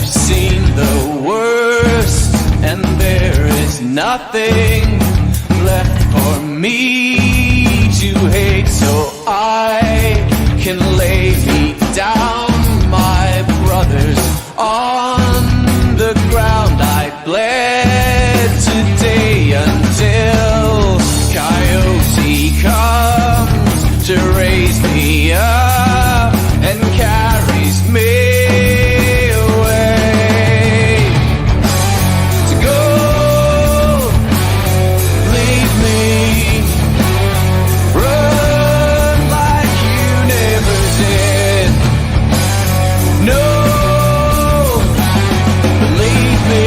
seen the worst, and there is nothing left for me to hate, so I can lay me down, my brothers, on the ground. I bled today until Coyote comes to raise me up and carries me away to go. Leave me, run like you never did. No, believe me,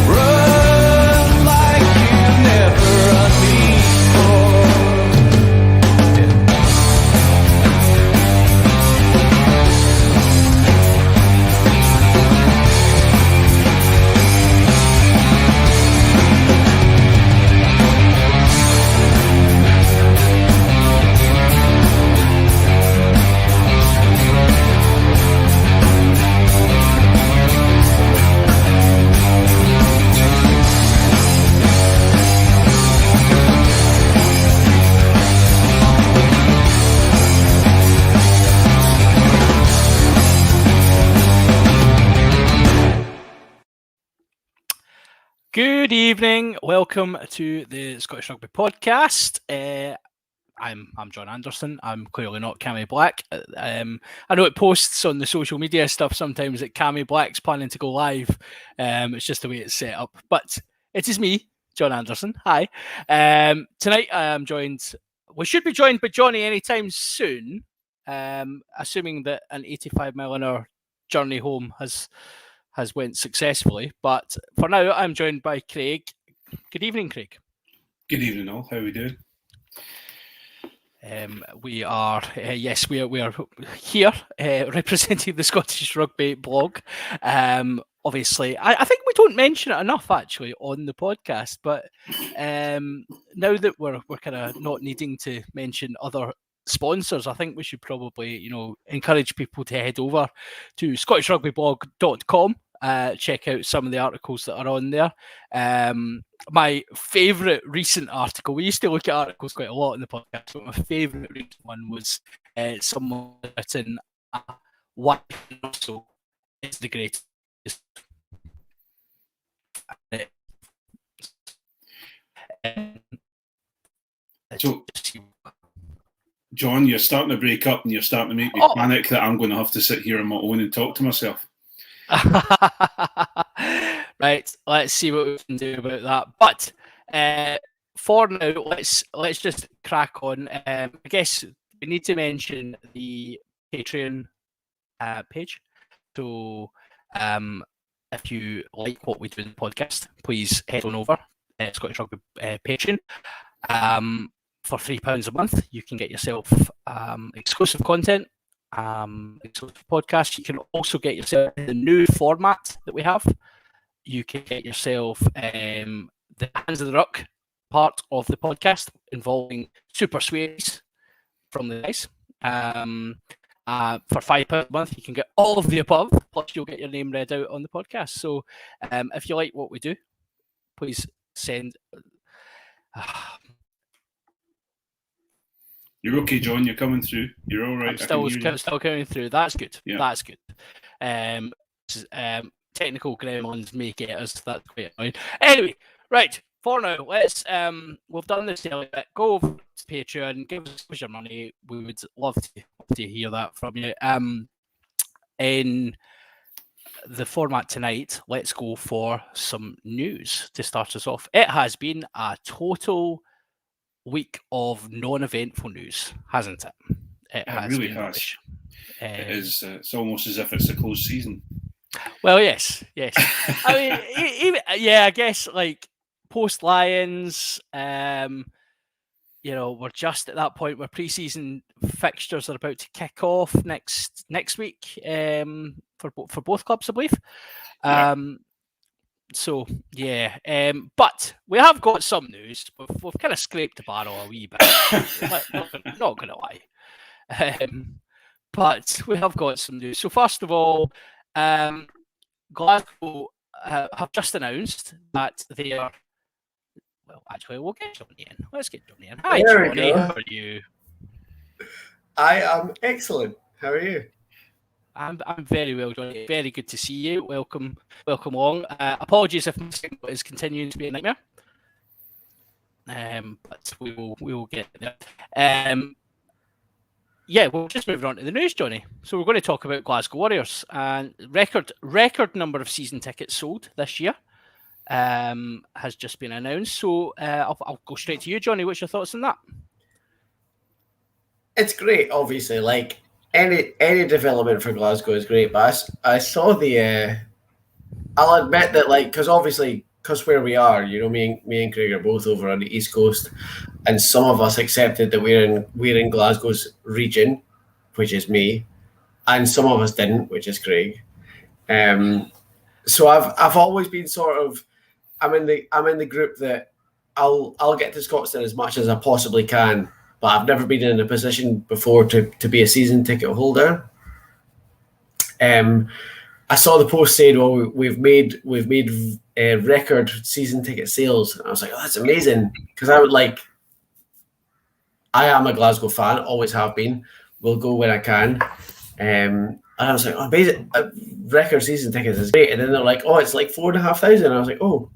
run like you never run before. Good evening. Welcome to the Scottish Rugby podcast. I'm John Anderson. I'm clearly not Cammy Black. I know it posts on the social media stuff sometimes that Cammy Black's planning to go live. It's just the way it's set up. But it is me, John Anderson. Hi. Tonight I am joined. We should be joined by Jonny anytime soon, assuming that an 85 mile an hour journey home has went successfully. But for now, I'm joined by Craig. Good evening, Craig. Good evening, all. How are we doing? We are here representing the Scottish Rugby blog. Obviously, I think we don't mention it enough actually on the podcast, but now that we're kind of not needing to mention other sponsors, I think we should probably, encourage people to head over to scottishrugbyblog.com, check out some of the articles that are on there. My favourite recent article, we used to look at articles quite a lot in the podcast, but my favourite recent one was someone written why also is the greatest. So, John, you're starting to break up and you're starting to make me panic that I'm going to have to sit here on my own and talk to myself. Right, let's see what we can do about that. But for now, let's just crack on. I guess we need to mention the Patreon page. So if you like what we do in the podcast, please head on over Scottish Rugby Patreon. For £3 a month, you can get yourself exclusive content, exclusive podcasts. You can also get yourself the new format that we have. You can get yourself the Hands of the Ruck part of the podcast involving super swearies from the guys. For £5 a month, you can get all of the above, plus you'll get your name read out on the podcast. So if you like what we do, please send... You're okay, John. You're coming through. You're all right. I'm still coming through. That's good. Yeah. That's good. Technical gremlins may get us. That's quite annoying. Anyway, right. For now, let's. We've done this earlier. Go over to Patreon. Give us your money. We would love to hear that from you. In the format tonight, let's go for some news to start us off. It has been a total week of non-eventful news, hasn't it? It really has. It is. It's almost as if it's a closed season. Well, yes. I mean, I guess like post Lions, we're just at that point where pre-season fixtures are about to kick off next week for both clubs, I believe. Yeah. But we have got some news. We've kind of scraped the barrel a wee bit. not going to lie. But we have got some news. So first of all, Glasgow have just announced that they are. Well, actually, we'll get Jonny in. Let's get Jonny in. Hi, There we Jonny. go. How are you? I am excellent. How are you? I'm very well, Jonny. Very good to see you. Welcome along. Apologies if my signal is continuing to be a nightmare. But we will get there. Yeah, we'll just move on to the news, Jonny. So we're going to talk about Glasgow Warriors and record number of season tickets sold this year has just been announced. So I'll go straight to you, Jonny. What's your thoughts on that? It's great, obviously. Like any development for Glasgow is great, but I saw the. I'll admit that, like, because where we are, you know, me and Craig are both over on the East Coast, and some of us accepted that we're in Glasgow's region, which is me, and some of us didn't, which is Craig. So I've always been sort of, I'm in the group that I'll get to Scotland as much as I possibly can, but I've never been in a position before to be a season ticket holder. I saw the post saying, "Well, we've made record season ticket sales," and I was like, "Oh, that's amazing!" Because I am a Glasgow fan, always have been. Will go when I can, and I was like, "Oh, amazing! Record season tickets is great." And then they're like, "Oh, it's like 4,500." I was like, "Oh."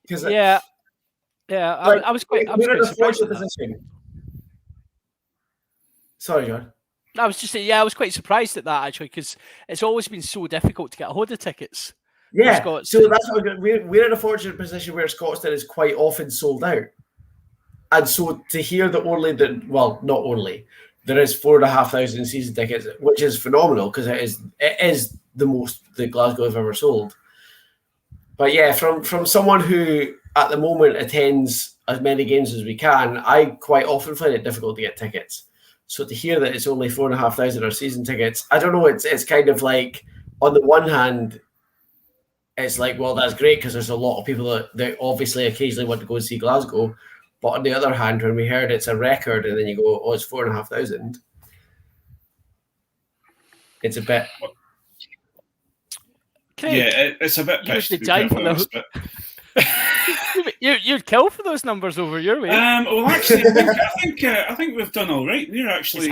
Yeah. I was quite surprised at that. Sorry, John. I was just saying, I was quite surprised at that actually, because it's always been so difficult to get a hold of tickets. Yeah, so that's what we're in a fortunate position where Scotstoun is quite often sold out, and so to hear that not only there is 4,500 season tickets, which is phenomenal because it is the most that Glasgow have ever sold. But yeah, from someone who at the moment attends as many games as we can, I quite often find it difficult to get tickets. So to hear that it's only 4,500 are season tickets, I don't know. It's kind of like, on the one hand, it's like, well, that's great because there's a lot of people that obviously occasionally want to go and see Glasgow. But on the other hand, when we heard it's a record and then you go, oh, it's 4,500, it's a bit. Yeah, it's a bit pissed, to be perfectly honest, but You'd kill for those numbers over your way. Well, actually, I think we've done all right. We're actually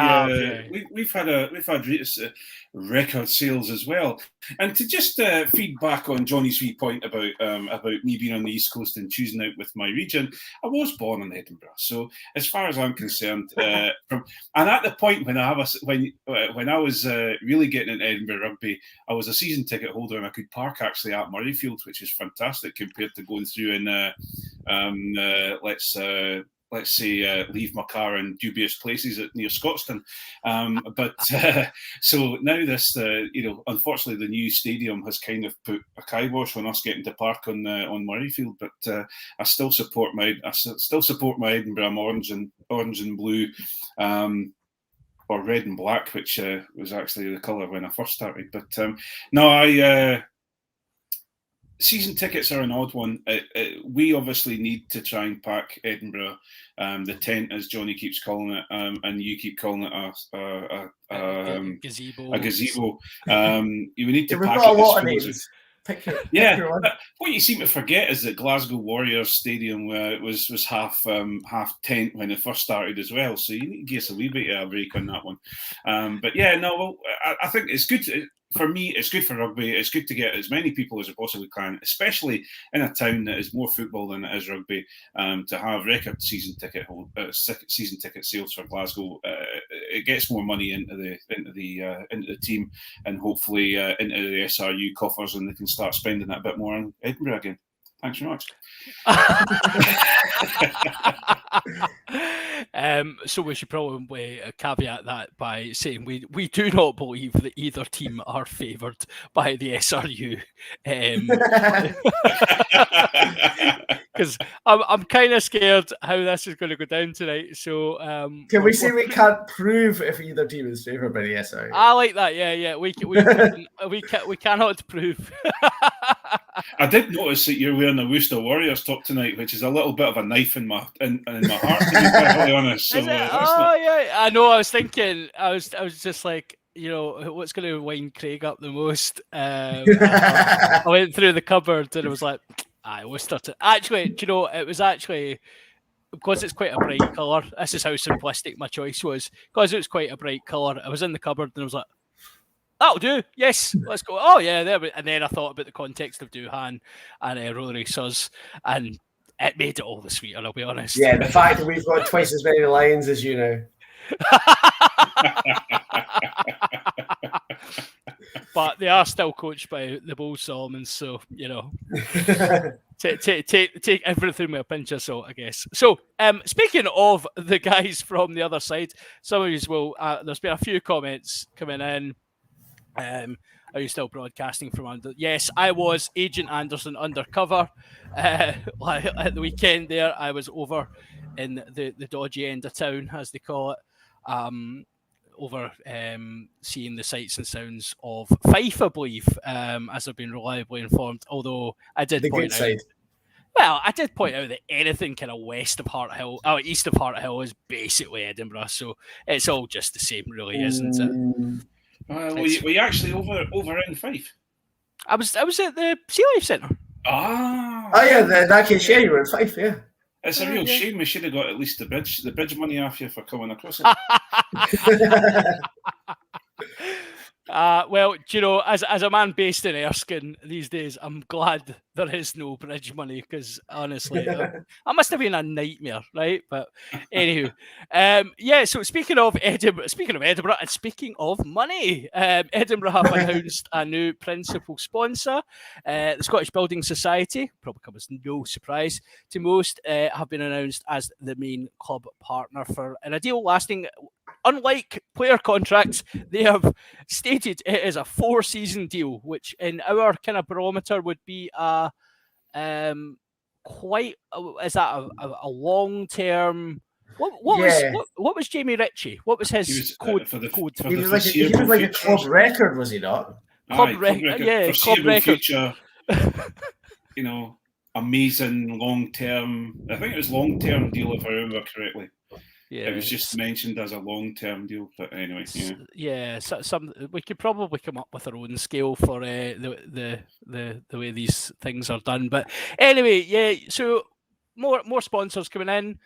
we've had record sales as well. And to just feed back on Jonny's wee point about me being on the East Coast and choosing out with my region, I was born in Edinburgh. So as far as I'm concerned, and at the point when I was really getting into Edinburgh rugby, I was a season ticket holder and I could park actually at Murrayfield, which is fantastic compared to going through in let's say leave my car in dubious places near Scotstoun. So now this, unfortunately the new stadium has kind of put a kibosh on us getting to park on Murrayfield. But I still support my Edinburgh. I'm orange and blue, or red and black, which was actually the colour when I first started. But season tickets are an odd one. We obviously need to try and pack Edinburgh, the tent, as Jonny keeps calling it, and you keep calling it a gazebo. A gazebo. You need to pack got it. A lot of names. Pick your one. What you seem to forget is that Glasgow Warriors Stadium was half tent when it first started as well. So you need to give us a wee bit of a break on that one. I think it's good. For me, it's good for rugby. It's good to get as many people as I possibly can, especially in a town that is more football than it is rugby. To have record season ticket sales for Glasgow, it gets more money into the team, and hopefully into the SRU coffers, and they can start spending that a bit more on Edinburgh again. Thanks very much. So we should probably caveat that by saying we do not believe that either team are favoured by the SRU. Because I'm kind of scared how this is going to go down tonight. So can we say we can't prove if either team is favoured by the SRU? I like that. Yeah. We cannot prove. I did notice that you're wearing a Worcester Warriors top tonight, which is a little bit of a knife in my heart, to be perfectly honest. So, yeah, I know. I was thinking. I was just like, what's going to wind Craig up the most? I went through the cupboard and I was like, I will start it. Actually, do you know, it was actually because it's quite a bright colour. This is how simplistic my choice was. Because it was quite a bright colour, I was in the cupboard and I was like, that'll do. Yes, let's go. Oh yeah, there. And then I thought about the context of Duhan and roller racers, and it made it all the sweeter. I'll be honest. Yeah, the fact that we've got twice as many lions as you know. But they are still coached by the Bull Solomons, so take everything with a pinch of salt, I guess. So, speaking of the guys from the other side, some of you will. There's been a few comments coming in. Are you still broadcasting from under? Yes, I was Agent Anderson undercover. At the weekend there, I was over in the dodgy end of town, as they call it. Over seeing the sights and sounds of Fife, I believe, as I've been reliably informed. Although I did point out, well, I did point out that anything kind of east of Heart Hill is basically Edinburgh, so it's all just the same, really, isn't it? Were you actually over in Fife? I was at the Sea Life Centre. Oh yeah, that case, yeah, you were in Fife, yeah. It's a real shame we should have got at least the bridge money off you for coming across it. Well, do you know, as a man based in Erskine these days, I'm glad there is no bridge money because honestly, that must have been a nightmare, right? But anywho, so speaking of Edinburgh and speaking of money, Edinburgh have announced a new principal sponsor. The Scottish Building Society, probably come as no surprise to most, have been announced as the main club partner in a deal lasting. Unlike player contracts, they have stated it is a 4-season deal, which in our kind of barometer would be a long term? What was Jamie Ritchie? What was his code? He was like a club record, was he not? Club record. Future, amazing long term. I think it was long term deal if I remember correctly. Yeah, it was just mentioned as a long-term deal, but anyway, yeah. So we could probably come up with our own scale for the way these things are done. But anyway, yeah. So more sponsors coming in.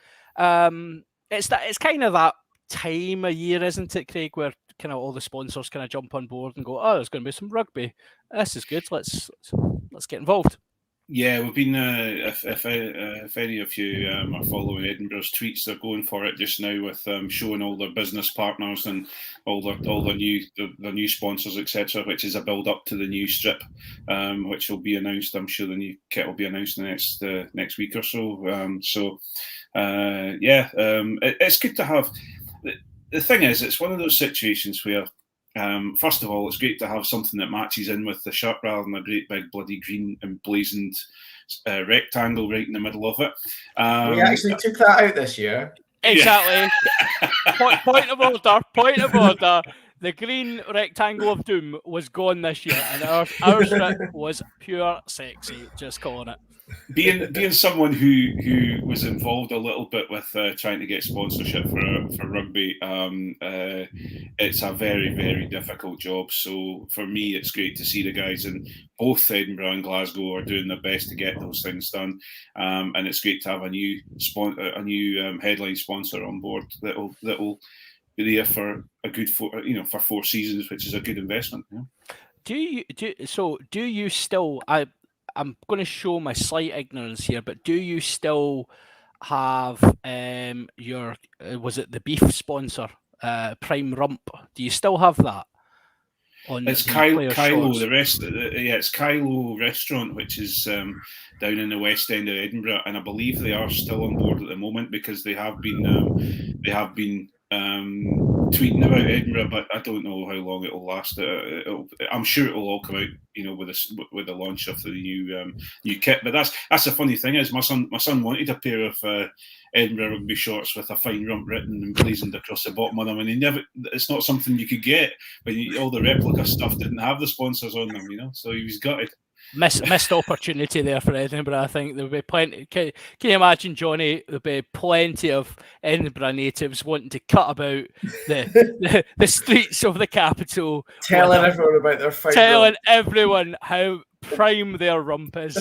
It's kind of that time of year, isn't it, Craig, where kind of all the sponsors kind of jump on board and go, oh, there's going to be some rugby. This is good. Let's get involved. Yeah, we've been. If any of you are following Edinburgh's tweets, they're going for it just now with showing all their business partners and all their new sponsors, etc. Which is a build up to the new strip, which will be announced. I'm sure the new kit will be announced the next week or so. It's good to have. The thing is, it's one of those situations where. First of all, it's great to have something that matches in with the shirt rather than a great big bloody green emblazoned rectangle right in the middle of it. We actually took that out this year. Exactly. Point of order. The green rectangle of doom was gone this year, and our strip was pure sexy. Just calling it. Being someone who was involved a little bit with trying to get sponsorship for rugby, it's a very, very difficult job. So for me, it's great to see the guys in both Edinburgh and Glasgow are doing their best to get those things done, and it's great to have a new headline sponsor on board that'll be there for a good for 4 seasons, which is a good investment. Yeah. Do you still? I'm going to show my slight ignorance here, but do you still have your was it the beef sponsor, Prime Rump? Do you still have that? It's Kylo. The rest, it's Kylo Restaurant, which is down in the west end of Edinburgh, and I believe they are still on board at the moment because they have been tweeting about Edinburgh, but I don't know how long it'll last. I'm sure it'll all come out, with the launch of the new kit. But that's the funny thing is my son wanted a pair of Edinburgh Rugby shorts with a fine rump written and blazoned across the bottom of them, and it's not something you could get. But all the replica stuff didn't have the sponsors on them, so he was gutted. Missed opportunity there for Edinburgh. I think there would be plenty. Can you imagine, Johnny? There'll be plenty of Edinburgh natives wanting to cut about the streets of the capital, Telling everyone about their fight. telling everyone how prime their rump is.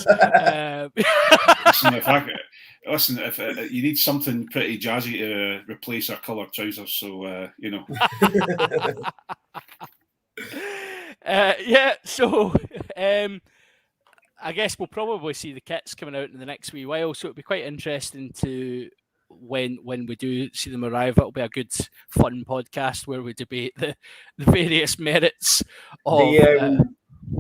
Listen, if you need something pretty jazzy to replace our coloured trousers, so you know. So I guess we'll probably see the kits coming out in the next wee while, so it'll be quite interesting to when we do see them arrive. It'll be a good fun podcast where we debate the various merits of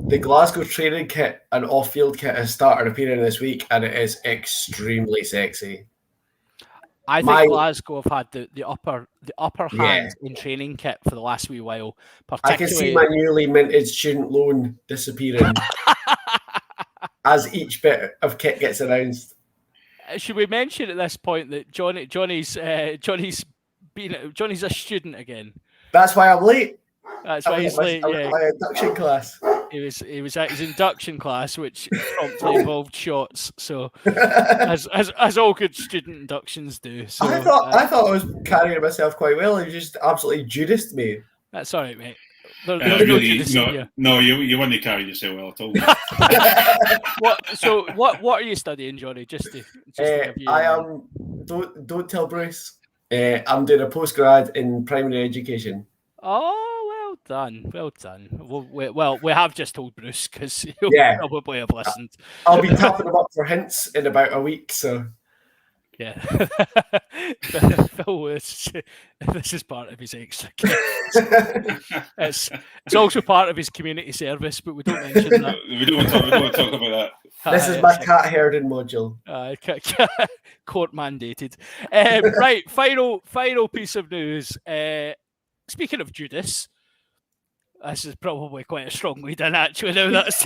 the Glasgow training kit and off-field kit has started appearing this week, and it is extremely sexy. I think Glasgow have had the upper hand in training kit for the last wee while. I can see my newly minted student loan disappearing as each bit of kit gets announced. Should we mention at this point that Johnny's a student again? That's why I'm late. That's why he's late. Yeah, my induction class. He was at his induction class, which promptly involved shots. So, as all good student inductions do. So, I thought I was carrying myself quite well. You just absolutely Judiced me. That's all right, mate. You wouldn't carry yourself well at all. What are you studying, Johnny? I am. Don't tell Bruce. I'm doing a postgrad in primary education. Oh, well done. Well, we have just told Bruce because he'll probably have listened. I'll be tapping him up for hints in about a week. So. Yeah, Phil, this is part of his extra kit. It's also part of his community service, but we don't mention that. we don't want to talk about that. This is my cat herding module. Court mandated. Right, final piece of news. Speaking of Judas, this is probably quite a strong lead in actually. Now that's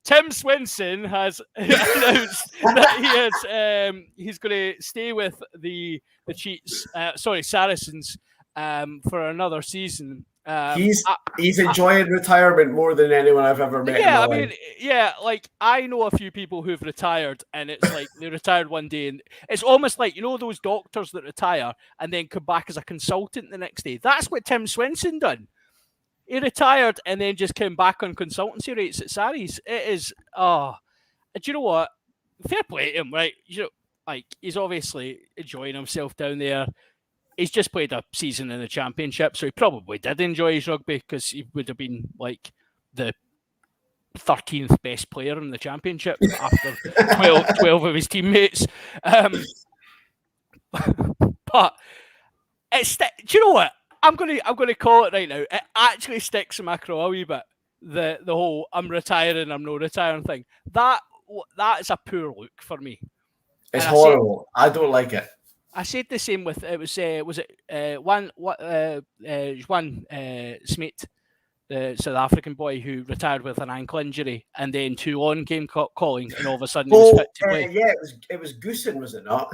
Tim Swenson has announced that he's going to stay with the Saracens for another season. He's enjoying retirement more than anyone I've ever met. Yeah, like I know a few people who've retired, and it's like they retired one day, and it's almost like those doctors that retire and then come back as a consultant the next day. That's what Tim Swenson done. He retired and then just came back on consultancy rates at Sarries. It is, do you know what? Fair play to him, right? Like he's obviously enjoying himself down there. He's just played a season in the Championship, so he probably did enjoy his rugby because he would have been like the 13th best player in the Championship after 12 of his teammates. But it's do you know what? I'm gonna call it right now. It actually sticks in my craw a wee bit. The whole I'm retiring, I'm no retiring thing. That is a poor look for me. It's horrible. I don't like it. I said the same with Juan Smith, the South African boy who retired with an ankle injury, and then 2-on came calling, and all of a sudden he was fit to play. Yeah, it was Goosen, was it not?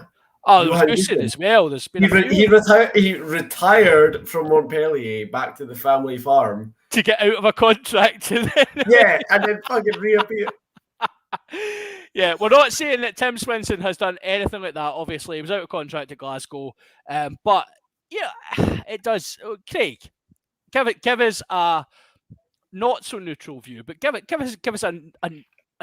Oh, there was Goosen as well. There's been he retired from Montpellier back to the family farm to get out of a contract. And then fucking reappear. Yeah, we're not saying that Tim Swenson has done anything like that. Obviously, he was out of contract at Glasgow, but yeah, it does. Craig, give us a not so neutral view, but give us a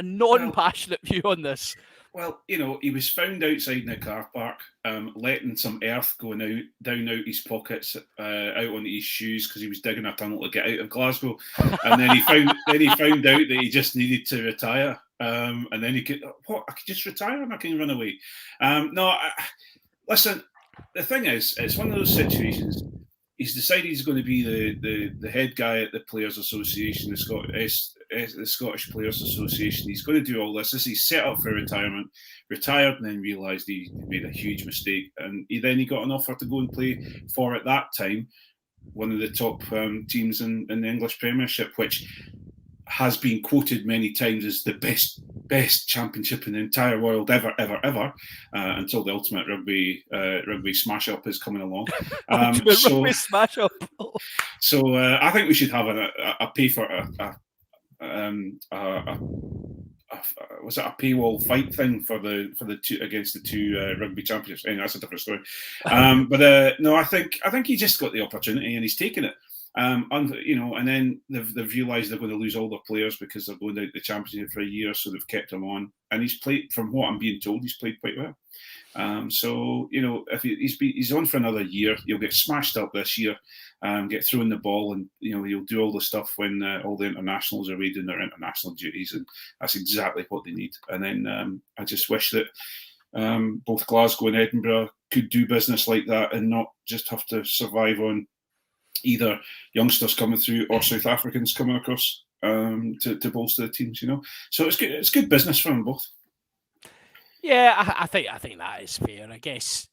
non-passionate view on this. Well, he was found outside in a car park, letting some earth going down out his pockets, out onto his shoes because he was digging a tunnel to get out of Glasgow, and then he found out that he just needed to retire, and then he could I could just retire and I can run away. Listen, the thing is, it's one of those situations. He's decided he's going to be the head guy at the Players Association, the Scottish Players Association. He's going to do all this. He's set up for retirement, retired, and then realised he made a huge mistake. And he got an offer to go and play for, at that time, one of the top teams in the English Premiership, which has been quoted many times as the best championship in the entire world ever, until the ultimate rugby smash up is coming along. Rugby smash up. So I think we should have a pay for was it a paywall fight thing for the two against the two rugby championships? Anyway, that's a different story. But no, I think he just got the opportunity and he's taken it. And then they've realised they're going to lose all their players because they're going out the championship for a year, so they've kept him on. And he's played, from what I'm being told, he's played quite well. So if he's on for another year, he'll get smashed up this year, get thrown the ball, and he'll do all the stuff when all the internationals are away doing their international duties, and that's exactly what they need. And then I just wish that both Glasgow and Edinburgh could do business like that and not just have to survive on either youngsters coming through or South Africans coming across to bolster the teams. So it's good business for them both. Yeah, I think that is fair. I guess.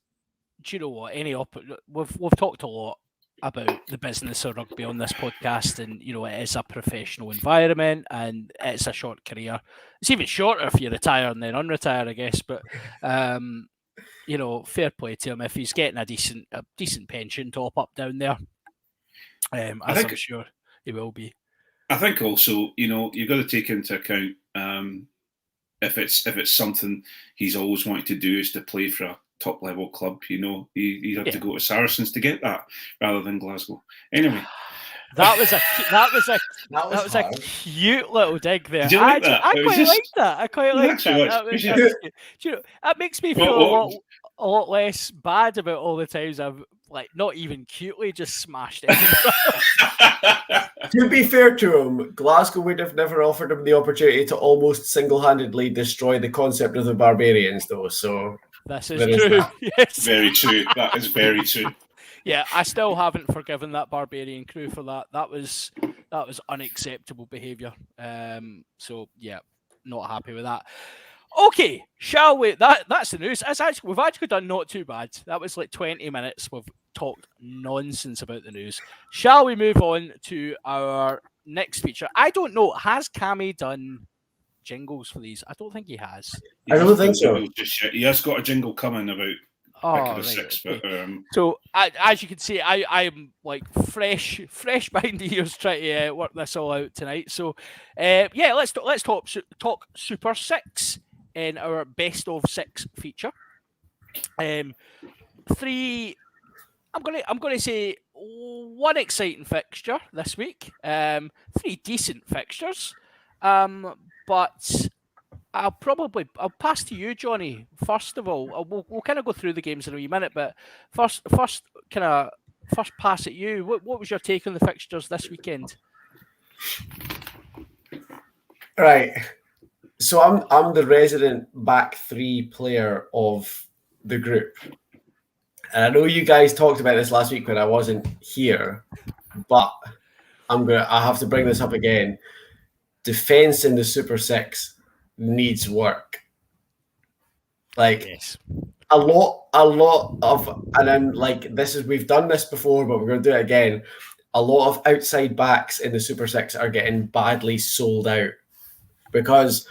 Do you know what? We've talked a lot about the business of rugby on this podcast, and it is a professional environment and it's a short career. It's even shorter if you retire and then unretire, I guess. But fair play to him if he's getting a decent pension top up down there. I'm sure he will be. I think also, you've got to take into account if it's something he's always wanted to do is to play for a top level club. He'd have to go to Saracens to get that rather than Glasgow. Anyway, that was a cute little dig there. Did you like that? I quite like that. I quite like that. That makes me feel a lot less bad about all the times I've not even cutely just smashed it. To be fair to him, Glasgow would have never offered him the opportunity to almost single-handedly destroy the concept of the Barbarians, though. So this is true. Yes, very true. That is very true. Yeah, I still haven't forgiven that Barbarian crew for that. That was unacceptable behaviour. So yeah, not happy with that. Okay, shall we? That's the news. We've actually done not too bad. That was 20 minutes. We've talked nonsense about the news. Shall we move on to our next feature? I don't know. Has Cammy done jingles for these? I don't think he has. I don't think so. He has got a jingle coming about. Right, 6, okay. But, so as you can see, I'm fresh behind the ears trying to work this all out tonight. So let's talk Super 6 in our best of 6 feature. Three. I'm gonna say one exciting fixture this week. 3 decent fixtures. But I'll pass to you, Jonny. First of all, we'll kind of go through the games in a wee minute, but first pass at you. What was your take on the fixtures this weekend? Right. So I'm the resident back 3 player of the group. And I know you guys talked about this last week when I wasn't here, but I have to bring this up again. Defense in the Super 6 needs work. Yes. A lot of, and I'm we've done this before, but we're going to do it again. A lot of outside backs in the Super 6 are getting badly sold out because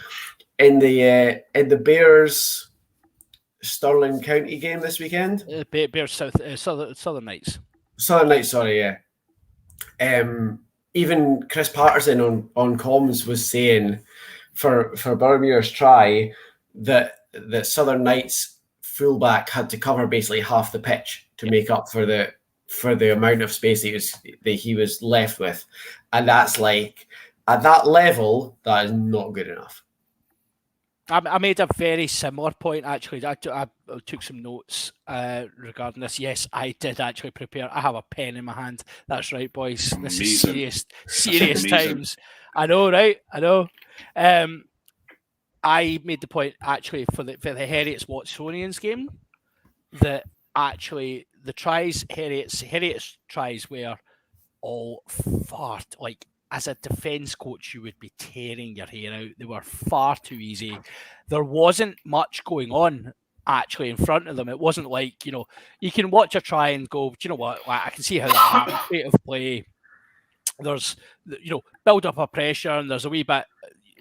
in the Bears Stirling County game this weekend, Bears Southern Knights. Southern Knights, sorry, yeah. Even Chris Patterson on comms was saying for Boroughmuir's try that Southern Knights fullback had to cover basically half the pitch to make up for the amount of space that he was left with, and that's at that level that is not good enough. I made a very similar point, actually. I took some notes regarding this. Yes, I did actually prepare. I have a pen in my hand. That's right, boys. This is serious times. I know, right? I know. I made the point, actually, for the Heriots Watsonians game, that actually the tries, Heriots tries were all far, as a defence coach, you would be tearing your hair out. They were far too easy. There wasn't much going on actually in front of them. It wasn't you can watch a try and go, do you know what? I can see how that happened. Creative play, there's build up of pressure, and there's a wee bit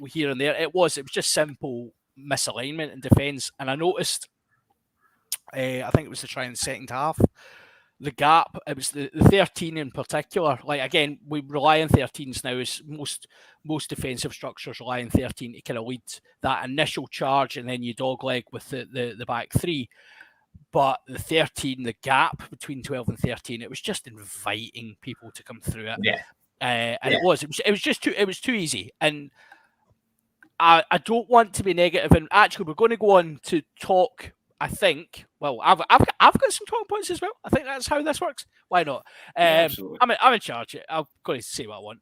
here and there. It was just simple misalignment in defence, and I noticed. I think it was the try in the second half. The gap, it was the 13 in particular. Like, again, we rely on 13s now. As most defensive structures rely on 13 to kind of lead that initial charge, and then you dogleg with the back three. But the 13, the gap between 12 and 13, it was just inviting people to come through it. Yeah. And it was just too easy. And I don't want to be negative. And actually, we're going to go on to talk. I think. Well, I've got some talking points as well. I think that's how this works. Why not? Absolutely. I'm in charge. I'm going to say what I want.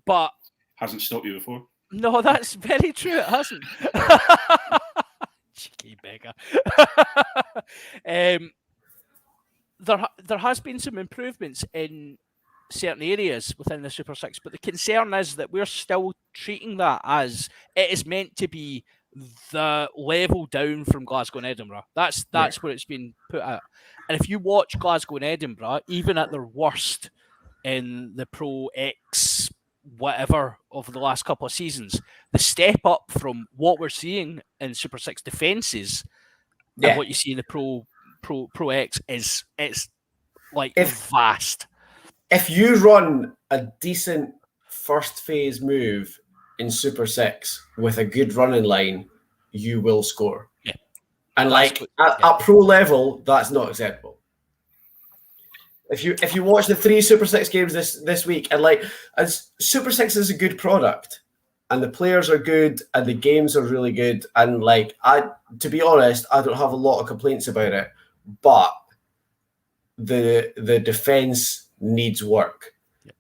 But hasn't stopped you before. No, that's very true. It hasn't. Cheeky beggar. There has been some improvements in certain areas within the Super Six, but the concern is that we're still treating that as it is meant to be the level down from Glasgow and Edinburgh. That's where it's been put out. And if you watch Glasgow and Edinburgh, even at their worst in the Pro X whatever over the last couple of seasons, the step up from what we're seeing in Super Six defences and what you see in the Pro X is vast. If you run a decent first phase move in Super Six with a good running line, you will score. Yeah. And at pro level, that's not acceptable. If you watch the 3 Super Six games this week, and as Super Six is a good product, and the players are good, and the games are really good, and to be honest, I don't have a lot of complaints about it, but the defense needs work.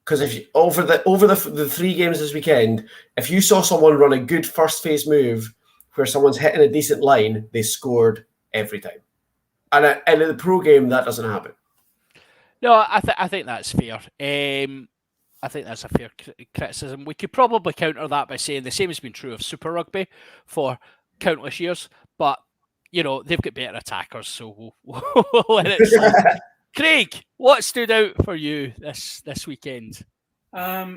Because if you, over the 3 games this weekend, if you saw someone run a good first phase move where someone's hitting a decent line, they scored every time. And in the pro game, that doesn't happen. No, I think that's fair. I think that's a fair criticism. We could probably counter that by saying the same has been true of Super Rugby for countless years, but they've got better attackers, so we'll let it slide. Craig, what stood out for you this weekend? A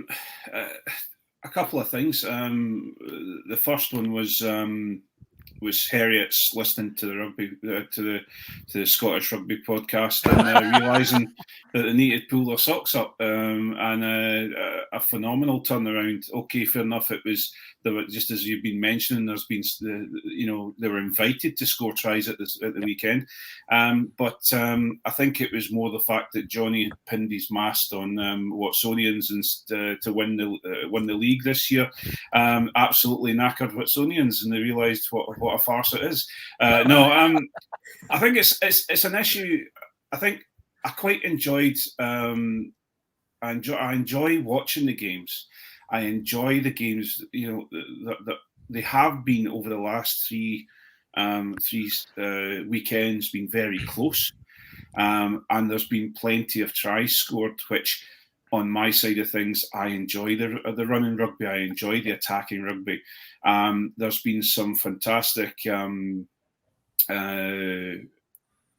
couple of things. The first one was Harriet's listening to the rugby to the Scottish Rugby podcast and realising that they needed to pull their socks up, and a phenomenal turnaround. Okay, fair enough. It was just as you've been mentioning. There's been they were invited to score tries at the weekend, but I think it was more the fact that Jonny pinned his mast on Watsonians and to win the league this year. Absolutely knackered Watsonians, and they realised what a farce it is. I think it's an issue. I think I quite enjoyed. I enjoy watching the games. I enjoy the games. That they have been over the last three weekends been very close, and there's been plenty of tries scored, which on my side of things, I enjoy the running rugby. I enjoy the attacking rugby. There's been some fantastic.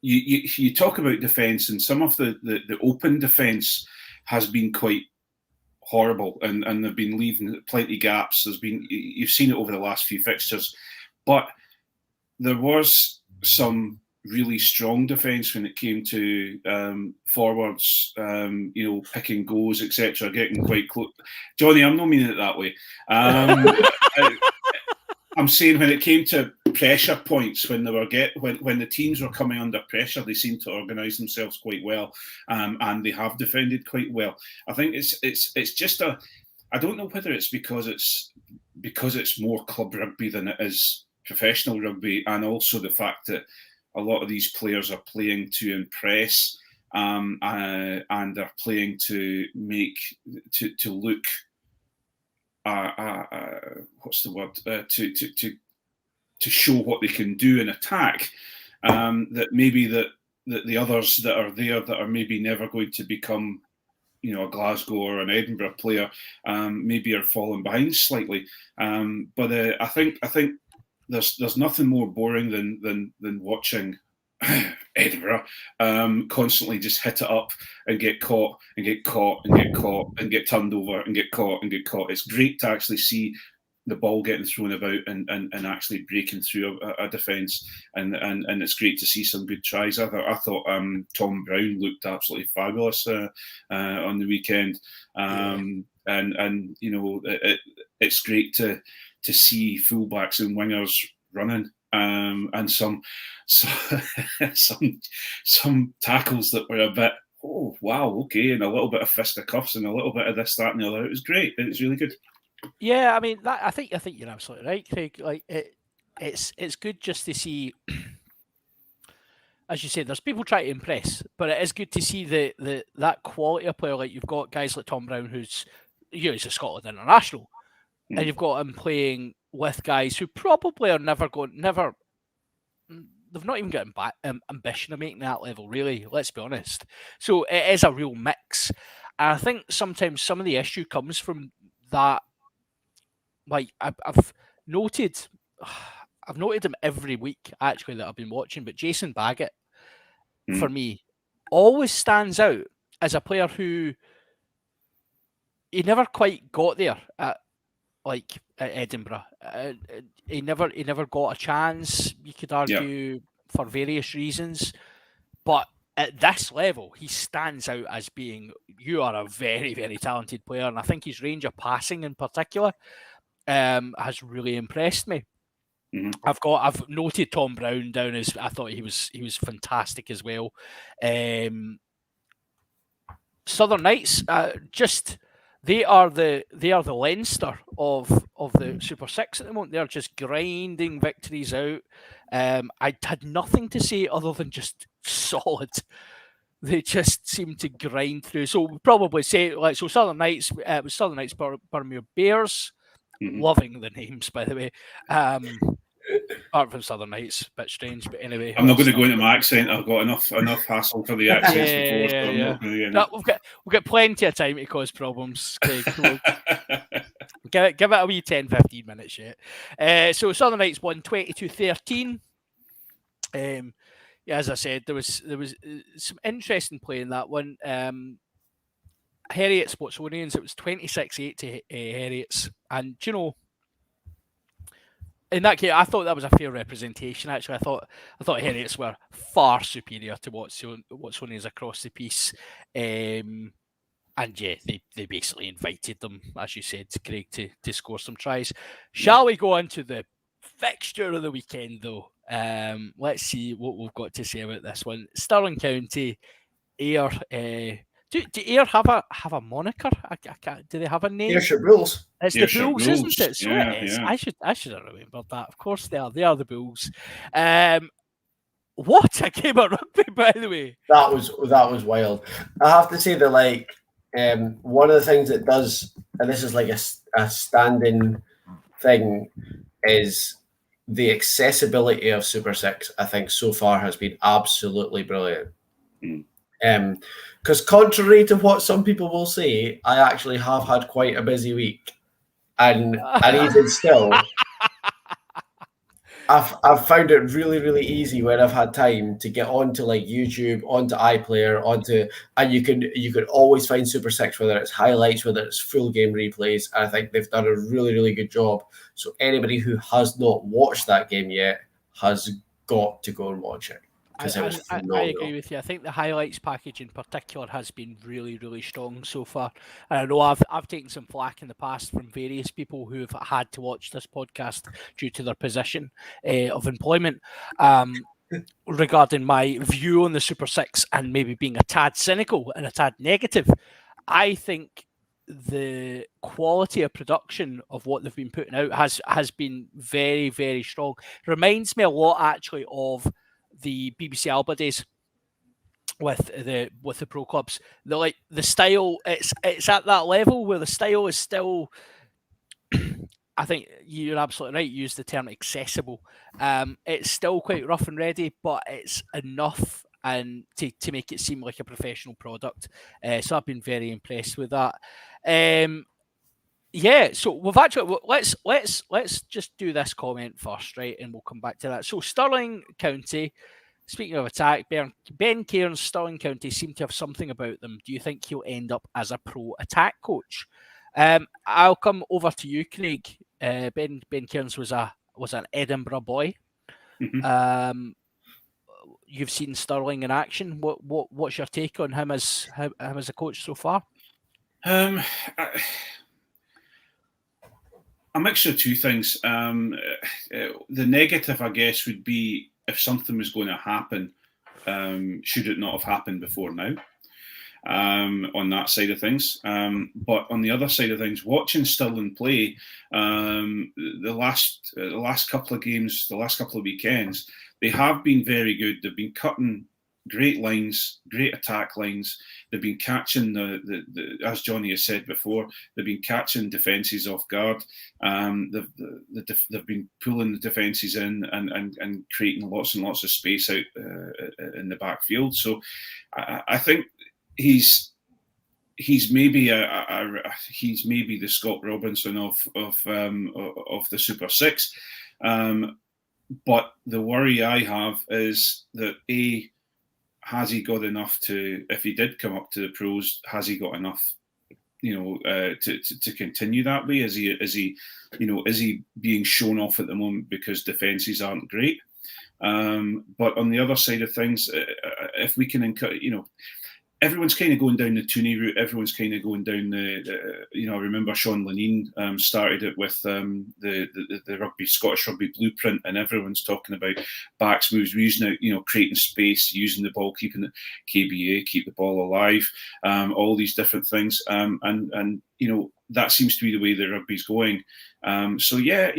You talk about defence, and some of the open defence has been quite horrible, and they've been leaving plenty gaps. You've seen it over the last few fixtures, but there was some really strong defence when it came to forwards, picking goals, etc., getting quite close. Jonny, I'm not meaning it that way. I'm saying when it came to pressure points, when the teams were coming under pressure, they seemed to organise themselves quite well, and they have defended quite well. I think it's just I don't know whether it's because it's more club rugby than it is professional rugby, and also the fact that a lot of these players are playing to impress, and are playing to look. What's the word? To show what they can do in attack. That maybe that the others that are there that are maybe never going to become, a Glasgow or an Edinburgh player, maybe are falling behind slightly. But I think there's nothing more boring than watching Edinburgh, constantly just hit it up and get caught and get caught and get caught and get turned over and get caught and get caught. It's great to actually see the ball getting thrown about and actually breaking through a defence, and it's great to see some good tries. I thought Tom Brown looked absolutely fabulous on the weekend, and you know, it's great to see fullbacks and wingers running. And some tackles that were a bit, oh wow, okay, and a little bit of fisticuffs and a little bit of this, that, and the other. It was great. It was really good. Yeah, I mean, I think you're absolutely right, Craig. Like it's good just to see, as you say, there's people trying to impress, but it is good to see that quality of player. Like you've got guys like Tom Brown, who's he's a Scotland international, and you've got him playing with guys who probably are never. They've not even got ambition of making that level, really. Let's be honest. So it is a real mix, and I think sometimes some of the issue comes from that. Like I've noted him every week actually that I've been watching, but Jason Baggett for me always stands out as a player who he never quite got there at Edinburgh. He never got a chance. You could argue for various reasons, but at this level, he stands out as being, you are a very, very talented player, and I think his range of passing in particular has really impressed me. I've noted Tom Brown down as I thought he was fantastic as well. Southern Knights, they are the Leinster of the Super Six at the moment. They're just grinding victories out. I had nothing to say other than just solid. They just seem to grind through. So we'll probably say Southern Knights. It was Southern Knights, Birmingham Bears. Loving the names, by the way. Apart from Southern Knights, a bit strange, but anyway. I'm not going to go into my accent. I've got enough hassle for the accents before. So I'm not going to no, we've got plenty of time to cause problems, Craig. Give it a wee 10-15 minutes yet. So Southern Knights won 22-13. As I said, there was some interesting play in that one. Heriot's Watsonians, it was 26-8 to Heriot's, and you know, in that case, I thought that was a fair representation. Actually, I thought Heriot's were far superior to Watsonians across the piece, and yeah, they basically invited them, as you said, Craig, to score some tries. Shall we go on to the fixture of the weekend, though? Let's see what we've got to say about this one. Stirling County, Ayr. Do Ayr have a moniker? Do they have a name? Ayrshire Bulls. It's Ayrshire the Bulls, Bulls. isn't it? So Yeah, it is. yeah. I should have remembered that. Of course they are. They are the Bulls. What a game of rugby, by the way. That was wild. I have to say that one of the things it does, and this is like a standing thing, is the accessibility of Super Six. I think so far has been absolutely brilliant. Because contrary to what some people will say, I actually have had quite a busy week, and even still, I've found it really, really easy when I've had time to get onto YouTube, onto iPlayer, and you can always find Super Six, whether it's highlights, whether it's full game replays. And I think they've done a really, really good job. So anybody who has not watched that game yet has got to go and watch it. I agree with you. I think the highlights package in particular has been really, really strong so far. And I know I've taken some flack in the past from various people who have had to watch this podcast due to their position of employment regarding my view on the Super Six and maybe being a tad cynical and a tad negative. I think the quality of production of what they've been putting out has been very, very strong. It reminds me a lot actually of the BBC Alba days with the pro clubs. The style, it's at that level where the style is still, I think you're absolutely right, use the term accessible. It's still quite rough and ready, but it's enough and to make it seem like a professional product. So I've been very impressed with that. Yeah, so we've actually let's just do this comment first, right, and we'll come back to that. So Stirling County, Speaking of attack, Ben Cairns, Stirling County seem to have something about them. Do you think he'll end up as a pro attack coach? I'll come over to you, Craig. Ben Cairns was an Edinburgh boy. Mhm. You've seen Stirling in action. What's your take on him as a coach so far? A mixture of two things. The negative, I guess, would be if something was going to happen, should it not have happened before now? On that side of things. But on the other side of things, watching Stirling play the last couple of games, the last couple of weekends, they have been very good. They've been cutting great lines, great attack lines. They've been catching the as Jonny has said before, they've been catching defences off guard. They've been pulling the defences in and creating lots and lots of space out in the backfield. So I think he's maybe he's maybe the Scott Robinson of the Super Six. But the worry I have is that has he got enough to, if he did come up to the pros, has he got enough, to continue that way? Is he being shown off at the moment because defences aren't great? But on the other side of things, if we can, everyone's kind of going down the Tooney route. Everyone's kind of going down I remember Sean Lenine started it with the Scottish Rugby blueprint, and everyone's talking about backs moves, using it, creating space, using the ball, keeping the KBA, keep the ball alive, all these different things, and that seems to be the way the rugby's going. So yeah,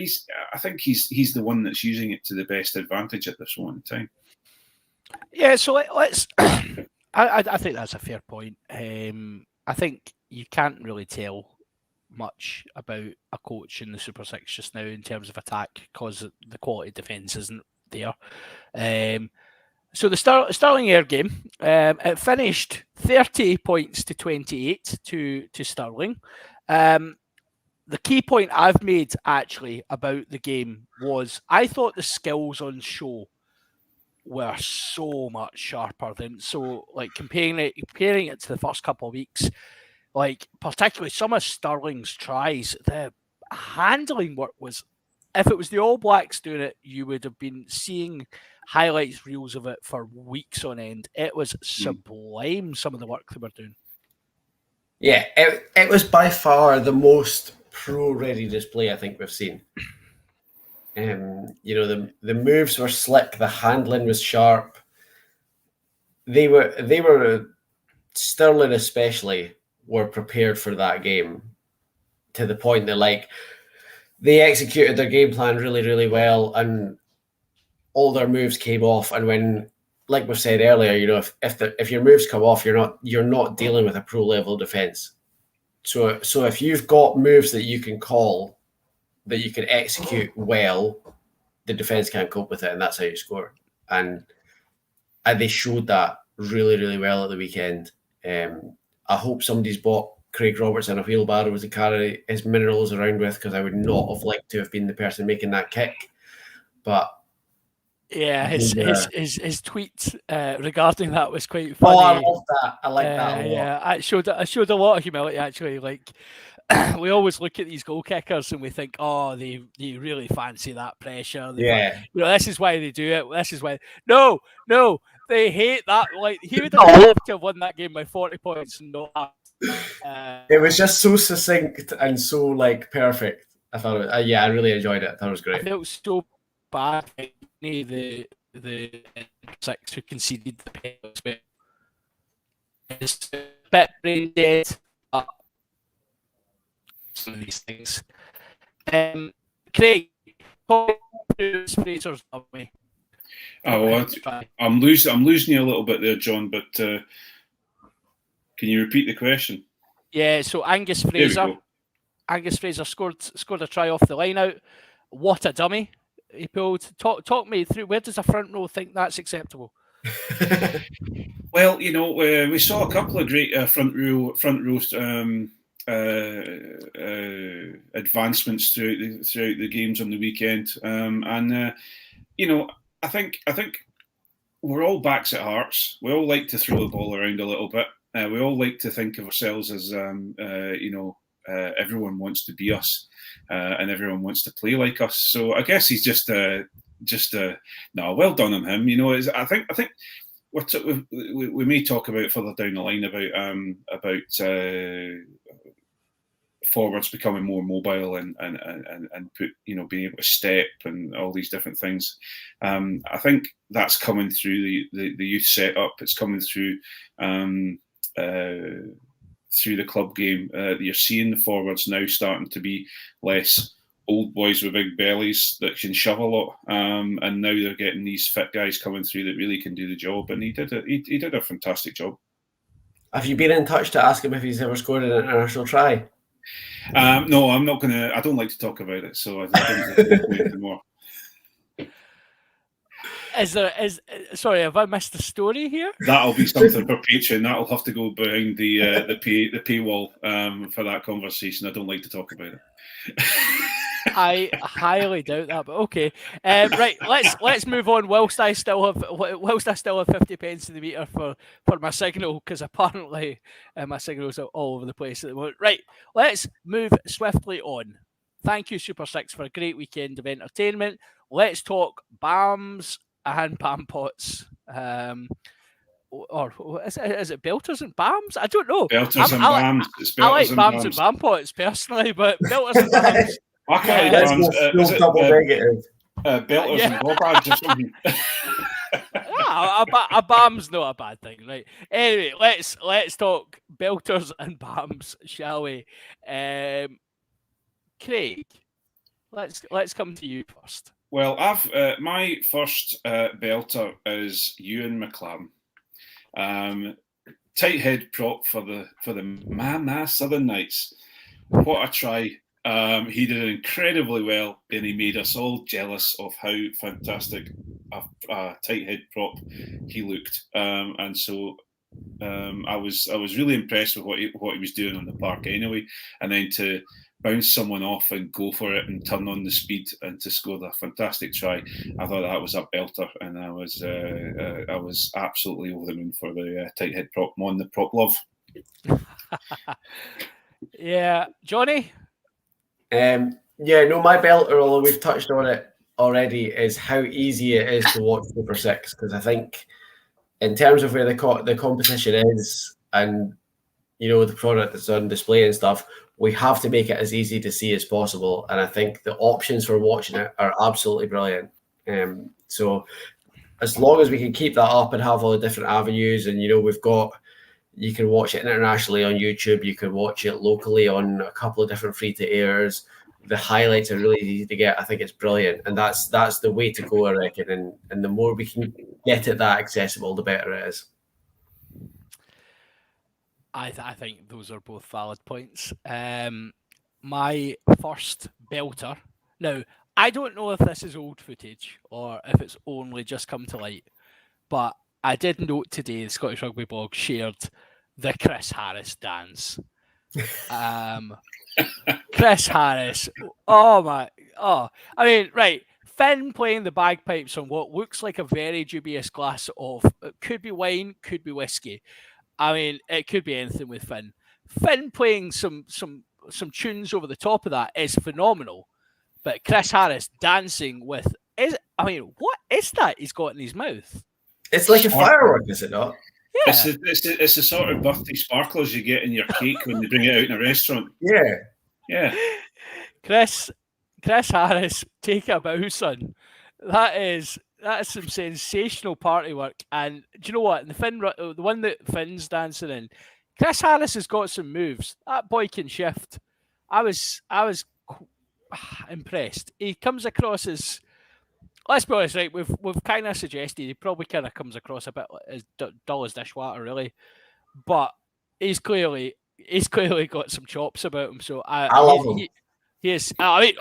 I think he's the one that's using it to the best advantage at this moment in time. Yeah, so let's. I think that's a fair point. I think you can't really tell much about a coach in the Super Six just now in terms of attack because the quality of defence isn't there. So the Stirling Air game, it finished 30 points to 28 to Stirling. The key point I've made actually about the game was I thought the skills on show were so much sharper than comparing it to the first couple of weeks, like particularly some of Stirling's tries, the handling work was, if it was the All Blacks doing it, you would have been seeing highlights reels of it for weeks on end. It was sublime, some of the work they were doing. Yeah, it was by far the most pro-ready display I think we've seen. The moves were slick, the handling was sharp. They were Stirling especially were prepared for that game to the point that they executed their game plan really, really well, and all their moves came off. And when, like we've said earlier, if your moves come off, you're not dealing with a pro level defense. So if you've got moves that you can call, that you can execute well, the defense can't cope with it, and that's how you score. And they showed that really, really well at the weekend. I hope somebody's bought Craig Robertson a wheelbarrow to carry his minerals around with, because I would not have liked to have been the person making that kick. But yeah, his tweet regarding that was quite funny. Oh, I love that. I like that a lot. Yeah, I showed a lot of humility actually. We always look at these goal kickers and we think, oh, they really fancy that pressure. This is why they do it. This is why. No, they hate that. He would have loved to have won that game by 40 points and not. It was just so succinct and so perfect. I thought it. I really enjoyed it. I thought it was great. I felt so bad. The six who conceded the penalty. It's a bit brain dead. Some of these things. Craig, Fraser's of me. I'm losing you a little bit there, John. But can you repeat the question? Yeah. So Angus Fraser scored a try off the line out. What a dummy he pulled. Talk me through. Where does a front row think that's acceptable? Well, we saw a couple of great front row advancements throughout the games on the weekend, I think we're all backs at hearts. We all like to throw the ball around a little bit. We all like to think of ourselves as, everyone wants to be us, and everyone wants to play like us. So I guess he's just no, well done on him. You know, I think we may talk about further down the line about forwards becoming more mobile and put, being able to step and all these different things. I think that's coming through the youth setup. It's coming through the club game. You're seeing the forwards now starting to be less old boys with big bellies that can shove a lot, and now they're getting these fit guys coming through that really can do the job. And he did a fantastic job. Have you been in touch to ask him if he's ever scored an international try? No, I'm not gonna. I don't like to talk about it, so I don't do it anymore. Sorry, have I missed the story here? That'll be something for Patreon. That'll have to go behind the paywall for that conversation. I don't like to talk about it. I highly doubt that, but okay. Right, let's move on. Whilst I still have 50 pence in the meter for my signal, because apparently my signals are all over the place at the moment. Right, let's move swiftly on. Thank you, Super Six, for a great weekend of entertainment. Let's talk BAMs and BAM-pots. Or is it belters and BAMs? I don't know. Belters and BAMs. I like BAMs and BAM-pots personally, but belters and BAMs. I can't like BAMs. Double negative. Belters and bob-bags or something. A BAM's not a bad thing, right? Anyway, let's talk belters and BAMs, shall we? Craig, let's come to you first. Well, I've my first belter is Ewan Mclamb. Tight head prop for the Man Southern Knights. What a try. He did incredibly well, and he made us all jealous of how fantastic a tight head prop he looked. And so I was really impressed with what he was doing on the park anyway. And then to bounce someone off and go for it and turn on the speed and to score the fantastic try, I thought that was a belter, and I was absolutely over the moon for the tight head prop. I'm on the prop love. Yeah, Jonny. My belter, although we've touched on it already, is how easy it is to watch Super Six, because I think in terms of where the competition is and the product that's on display and stuff, we have to make it as easy to see as possible. And I think the options for watching it are absolutely brilliant. So as long as we can keep that up and have all the different avenues, and you can watch it internationally on YouTube, you can watch it locally on a couple of different free-to-airs. The highlights are really easy to get. I think it's brilliant, and that's the way to go, I reckon. And the more we can get it that accessible, the better it is. I think those are both valid points. My first belter. Now, I don't know if this is old footage or if it's only just come to light, but I did note today the Scottish Rugby blog shared the Chris Harris dance. Chris Harris. I mean, right. Finn playing the bagpipes on what looks like a very dubious glass of, it could be wine, could be whiskey. I mean, it could be anything with Finn. Finn playing some tunes over the top of that is phenomenal. But Chris Harris dancing with what is that he's got in his mouth? It's like a firework, is it not? Yeah. It's the sort of birthday sparklers you get in your cake when they bring it out in a restaurant. Yeah. Chris Harris, take a bow, son. That is some sensational party work. And do you know what? The one that Finn's dancing in, Chris Harris has got some moves. That boy can shift. I was impressed. He comes across as, let's be honest, right? We've kind of suggested he probably kind of comes across a bit as dull as dishwater, really. But he's clearly got some chops about him. So I love him. He is. I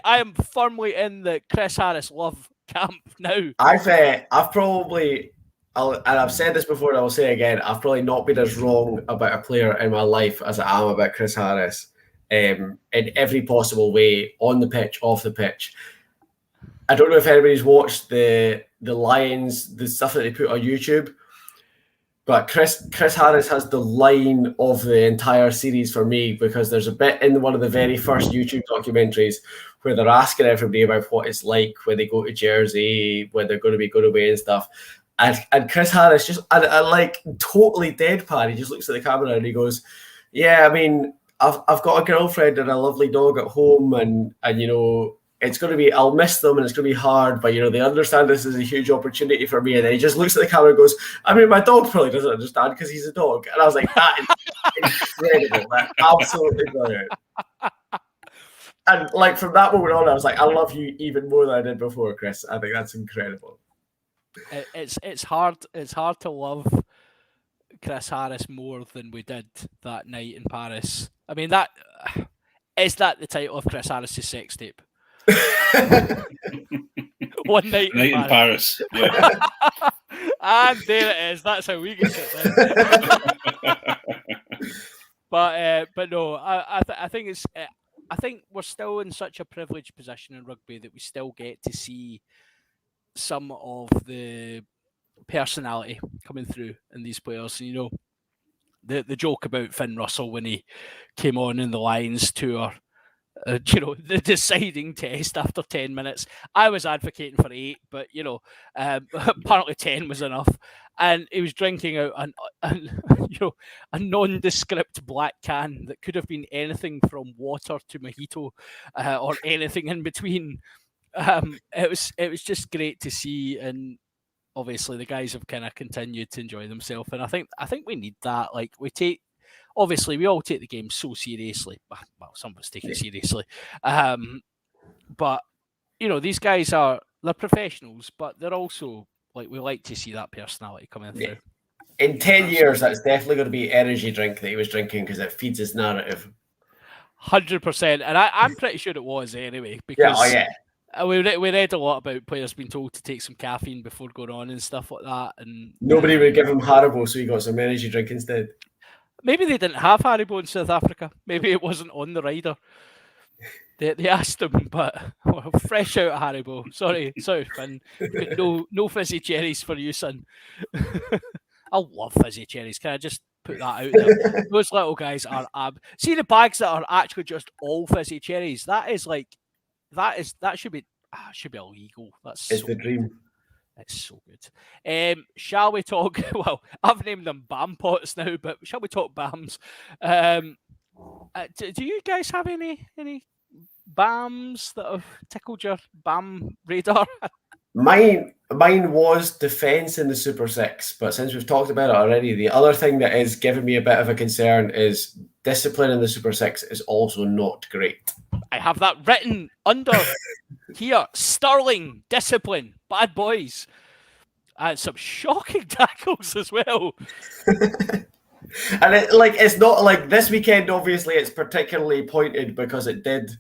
am firmly in the Chris Harris love camp now. I've said this before and I will say again, I've probably not been as wrong about a player in my life as I am about Chris Harris, in every possible way, on the pitch, off the pitch. I don't know if anybody's watched the Lions, the stuff that they put on YouTube, but Chris Harris has the line of the entire series for me, because there's a bit in one of the very first YouTube documentaries where they're asking everybody about what it's like when they go to Jersey, when they're going to be going away and stuff. And Chris Harris just, and like totally deadpan, he just looks at the camera and he goes, yeah, I mean, I've got a girlfriend and a lovely dog at home, and you know, it's going to be, I'll miss them and it's going to be hard, but you know, they understand this is a huge opportunity for me. And then he just looks at the camera and goes, I mean, my dog probably doesn't understand because he's a dog. And I was like, that is incredible. That's absolutely brilliant. And like from that moment on, I was like, I love you even more than I did before, Chris. I think that's incredible. It's hard to love Chris Harris more than we did that night in Paris. I mean, that is that the title of Chris Harris's sex tape? One night in Paris. Yeah. And there it is. That's how we get it. But no, I think it's. I think we're still in such a privileged position in rugby that we still get to see some of the personality coming through in these players. And, you know, the joke about Finn Russell when he came on in the Lions tour, you know, the deciding test after 10 minutes. I was advocating for 8, but, you know, apparently 10 was enough. And he was drinking out you know, a nondescript black can that could have been anything from water to mojito or anything in between. It was just great to see, and obviously the guys have kind of continued to enjoy themselves, and I think we need that. Like, we all take the game so seriously. Well, some of us take it seriously, but you know, these guys they're professionals, but they're also, like, we like to see that personality coming through. In 10 years, that's definitely going to be energy drink that he was drinking because it feeds his narrative. 100%, and I'm pretty sure it was anyway, because we read a lot about players being told to take some caffeine before going on and stuff like that, and nobody would give him Haribo, so he got some energy drink instead. Maybe they didn't have Haribo in South Africa. Maybe it wasn't on the rider. They asked him, but fresh out of Haribo. Sorry, Finn. No fizzy cherries for you, son. I love fizzy cherries. Can I just put that out there? Those little guys are see the bags that are actually just all fizzy cherries. That should be illegal. It's the dream. It's so good. Shall we talk? Well, I've named them BAM pots now, but shall we talk BAMs? Do you guys have any BAMs that have tickled your BAM radar? Mine was defence in the Super Six, but since we've talked about it already, the other thing that is giving me a bit of a concern is discipline in the Super Six is also not great. I have that written under here. Sterling discipline, bad boys, and some shocking tackles as well. And it's not like this weekend. Obviously, it's particularly pointed because it did.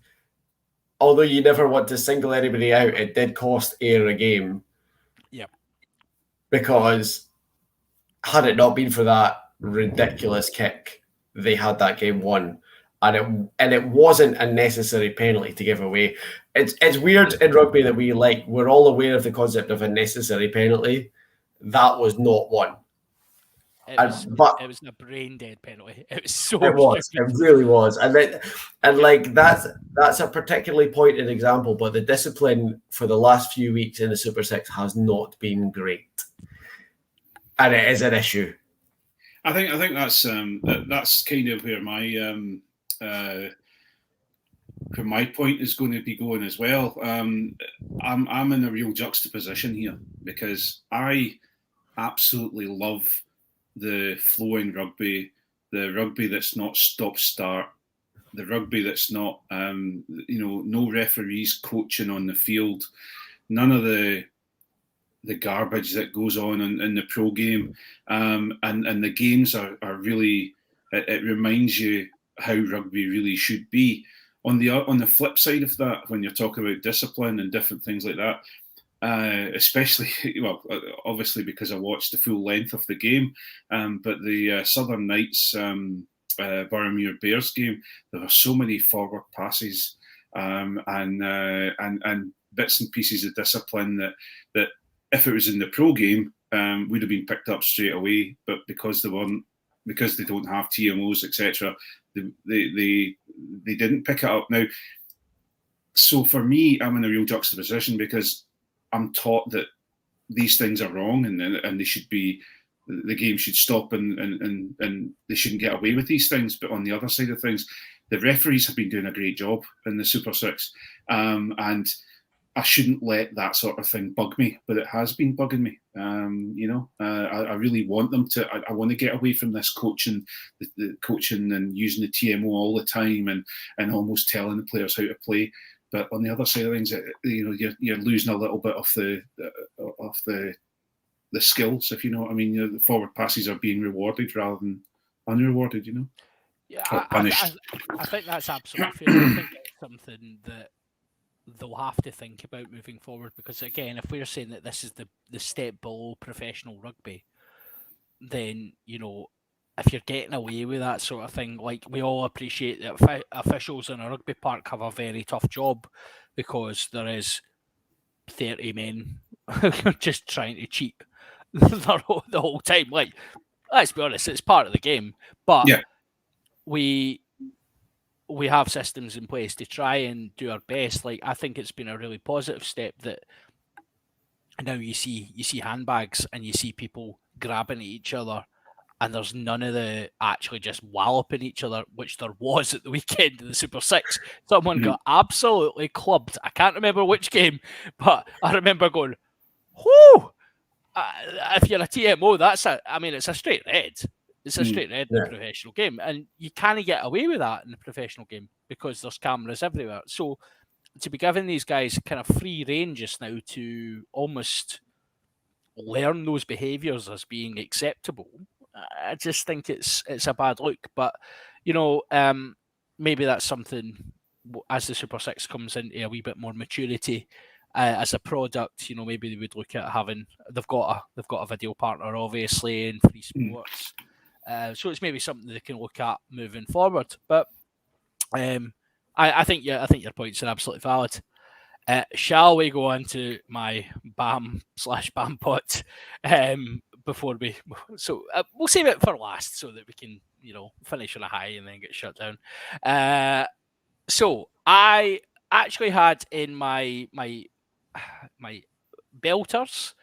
Although you never want to single anybody out, it did cost Ayr a game. Yep. Because had it not been for that ridiculous kick, they had that game won. And it wasn't a necessary penalty to give away. It's weird in rugby that we're all aware of the concept of a necessary penalty. That was not one. It was a brain dead penalty. It was so stupid. It really was. And that's a particularly pointed example, but the discipline for the last few weeks in the Super Six has not been great. And it is an issue. I think that's kind of where my point is going to be going as well. I'm in a real juxtaposition here because I absolutely love the flowing rugby, the rugby that's not stop-start, the rugby that's not, no referees coaching on the field, none of the garbage that goes on in the pro game, and the games are really. It reminds you how rugby really should be. On the flip side of that, when you're talking about discipline and different things like that. Especially, well, obviously because I watched the full length of the game, but the Southern Knights Boroughmuir Bears game, there were so many forward passes and bits and pieces of discipline that if it was in the pro game would have been picked up straight away, but because they don't have TMOs, etc., they didn't pick it up. Now, so for me, I'm in a real juxtaposition because I'm taught that these things are wrong and they should be, the game should stop and they shouldn't get away with these things. But on the other side of things, the referees have been doing a great job in the Super Six, and I shouldn't let that sort of thing bug me, but it has been bugging me. I really want them to. I want to get away from this coaching, the coaching and using the TMO all the time and almost telling the players how to play. But on the other side of things, you're losing a little bit of the skills, if you know what I mean. The forward passes are being rewarded rather than unrewarded. Yeah, I think that's absolutely fair. I think it's something that they'll have to think about moving forward, because again, if we're saying that this is the step below professional rugby, then if you're getting away with that sort of thing, like, we all appreciate that officials in a rugby park have a very tough job because there is 30 men just trying to cheat the whole time. Like, let's be honest, it's part of the game, but Yeah. we have systems in place to try and do our best. Like, I think it's been a really positive step that now you see handbags and you see people grabbing at each other, and there's none of the actually just walloping each other, which there was at the weekend in the Super Six. Someone got absolutely clubbed. I can't remember which game, but I remember going, whoo! If you're a TMO, it's a straight red. It's a straight red in the professional game, and you can't get away with that in the professional game because there's cameras everywhere. So to be giving these guys kind of free range just now to almost learn those behaviours as being acceptable, I just think it's a bad look. But maybe that's something as the Super Six comes into a wee bit more maturity as a product. Maybe they would look at having. They've got a video partner, obviously, in Free Sports. So it's maybe something they can look at moving forward. But I think your points are absolutely valid. Shall we go on to my BAM/BAM pot before we? So we'll save it for last so that we can finish on a high and then get shut down. So I actually had in my belters,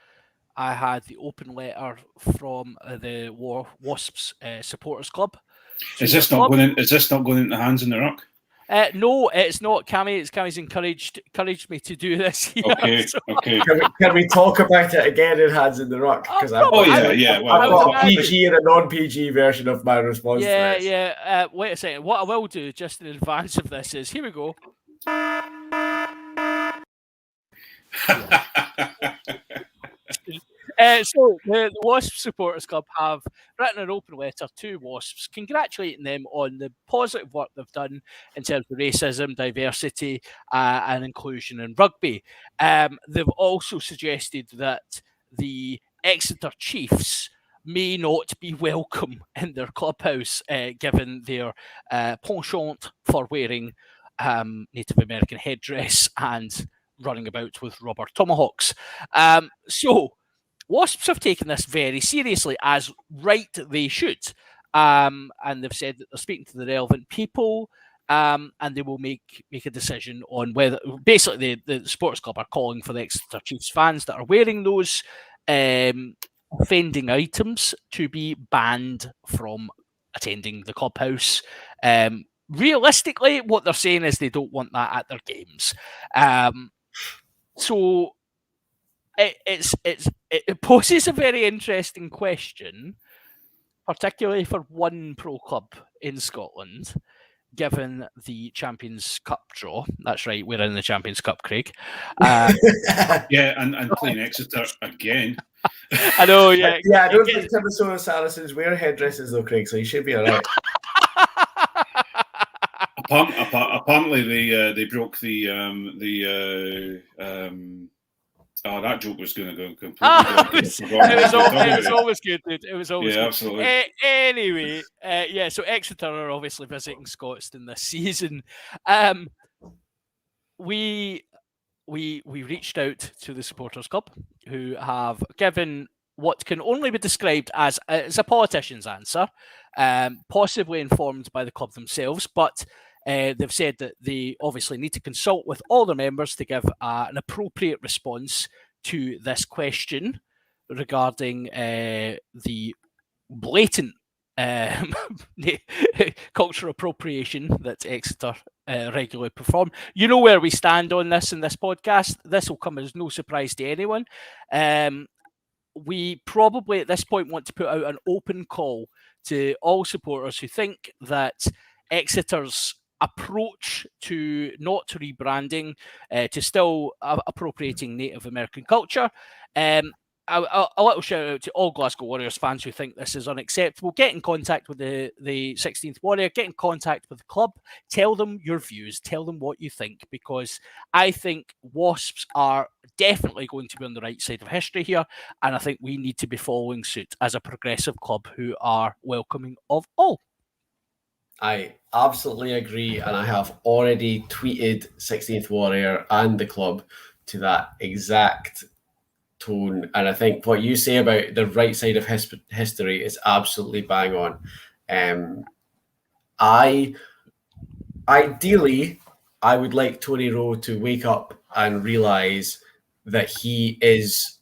I had the open letter from the Wasps supporters club. Is this not going into Hands in the Ruck? No, it's not, Cammy. Cammy's encouraged me to do this here. Okay, so. okay. Can we talk about it again in Hands in the Ruck? Because I've got a PG and a non-PG version of my response to this. Yeah. Wait a second. What I will do just in advance of this is, here we go. So the Wasps supporters club have written an open letter to Wasps congratulating them on the positive work they've done in terms of racism, diversity and inclusion in rugby. They've also suggested that the Exeter Chiefs may not be welcome in their clubhouse given their penchant for wearing Native American headdress and running about with rubber tomahawks. So Wasps have taken this very seriously, as right they should. And they've said that they're speaking to the relevant people and they will make a decision on whether, basically the sports club are calling for the Exeter Chiefs fans that are wearing those offending items to be banned from attending the clubhouse. Realistically, what they're saying is they don't want that at their games. So it poses a very interesting question, particularly for one pro club in Scotland, given the Champions Cup draw. That's right, we're in the Champions Cup, Craig. Yeah, and playing Exeter again. I know, yeah. Yeah, I don't think Minnesota Saracens wear headdresses though, Craig, so you should be all right. Apparently, they broke the that joke was going to go completely. It was always good, dude. It was always good. Absolutely. Anyway, so Exeter are obviously visiting Scotstoun this season. We we reached out to the Supporters Club, who have given what can only be described as a politician's answer, possibly informed by the club themselves, but they've said that they obviously need to consult with all their members to give an appropriate response to this question regarding the blatant cultural appropriation that Exeter regularly perform. You know where we stand on this in this podcast. This will come as no surprise to anyone. We probably at this point want to put out an open call to all supporters who think that Exeter's approach to not to rebranding, to still appropriating Native American culture, a little shout out to all Glasgow Warriors fans who think this is unacceptable. Get in contact with the 16th Warrior, get in contact with the club, tell them your views, tell them what you think, because I think Wasps are definitely going to be on the right side of history here, and I think we need to be following suit as a progressive club who are welcoming of all. I absolutely agree, and I have already tweeted 16th Warrior and the club to that exact tone. And I think what you say about the right side of history is absolutely bang on. Ideally, I would like Tony Rowe to wake up and realise that he is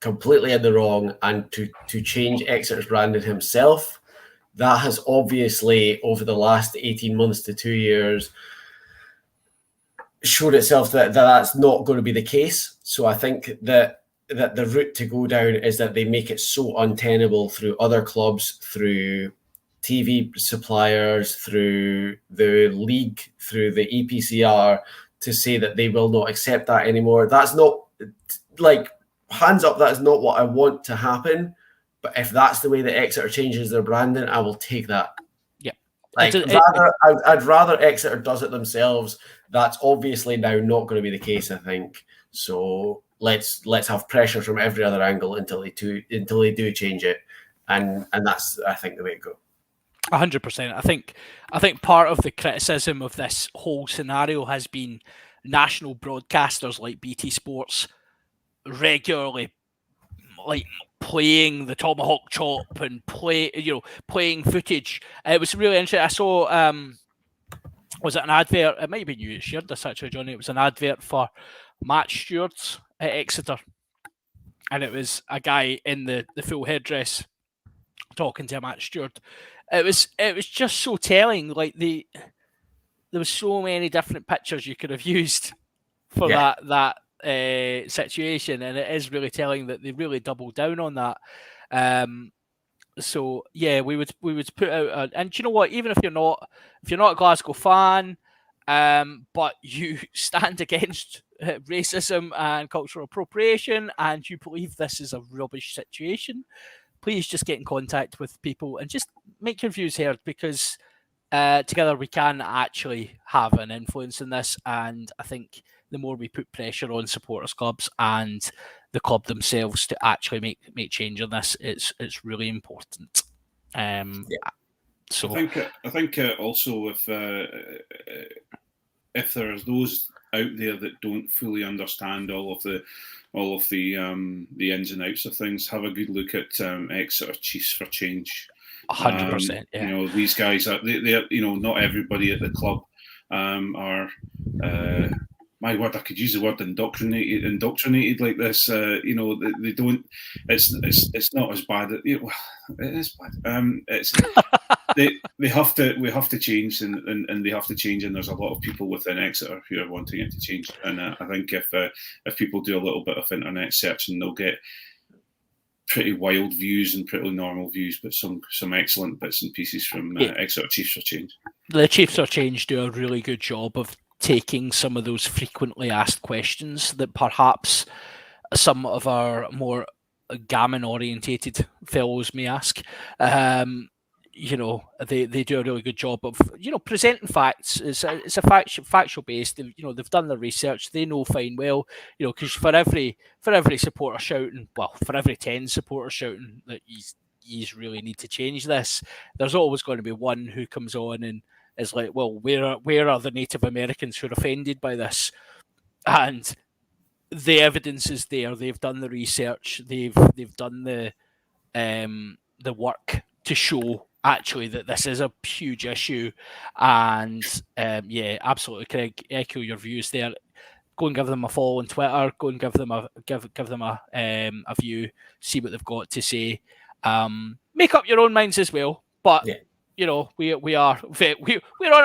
completely in the wrong, and to change Exeter's branding himself. That has obviously, over the last 18 months to 2 years, showed itself that that's not going to be the case. So I think that the route to go down is that they make it so untenable through other clubs, through TV suppliers, through the league, through the EPCR, to say that they will not accept that anymore. That's not, like, hands up, that is not what I want to happen. But if that's the way that Exeter changes their branding, I will take that. Yeah. Like, I'd rather Exeter does it themselves. That's obviously now not going to be the case, I think. So let's have pressure from every other angle until they do change it, and that's, I think, the way to go. 100%. I think part of the criticism of this whole scenario has been national broadcasters like BT Sports regularly playing the tomahawk chop and playing footage. It was really interesting. I saw was it an advert? It might be you shared this actually, Johnny. It was an advert for match stewards at Exeter, and it was a guy in the full headdress talking to a match steward. It was just so telling. Like there was so many different pictures you could have used for that situation, and it is really telling that they really doubled down on that. So yeah, we would put out and you know what, even if you're not a Glasgow fan, but you stand against racism and cultural appropriation, and you believe this is a rubbish situation, please just get in contact with people and just make your views heard, because together we can actually have an influence in this. And I think the more we put pressure on supporters clubs and the club themselves to actually make change on this, it's really important. So I think also if there's those out there that don't fully understand all of the ins and outs of things, have a good look at Exeter Chiefs for Change. 100%. Yeah. You know, these guys are they not everybody at the club are. My word, I could use the word indoctrinated like this. They don't. It's not as bad. It is bad. We have to change, and they have to change. And there's a lot of people within Exeter who are wanting it to change. And I think if people do a little bit of internet searching, they'll get pretty wild views and pretty normal views, but some excellent bits and pieces from Exeter Chiefs for Change. The Chiefs for Change do a really good job of taking some of those frequently asked questions that perhaps some of our more gammon-orientated fellows may ask. They do a really good job of presenting facts. It's a factual based. They've done the research. They know fine well. Because for every supporter shouting, for every 10 supporters shouting that you really need to change this, there's always going to be one who comes on and is like, well, where are the Native Americans who are offended by this? and the evidence is there. They've done the research. They've done the work to show actually that this is a huge issue. And yeah, absolutely, Craig, echo your views there. Go and give them a follow on Twitter. Go and give them a view. See what they've got to say. Make up your own minds as well. But Yeah. you know, we're on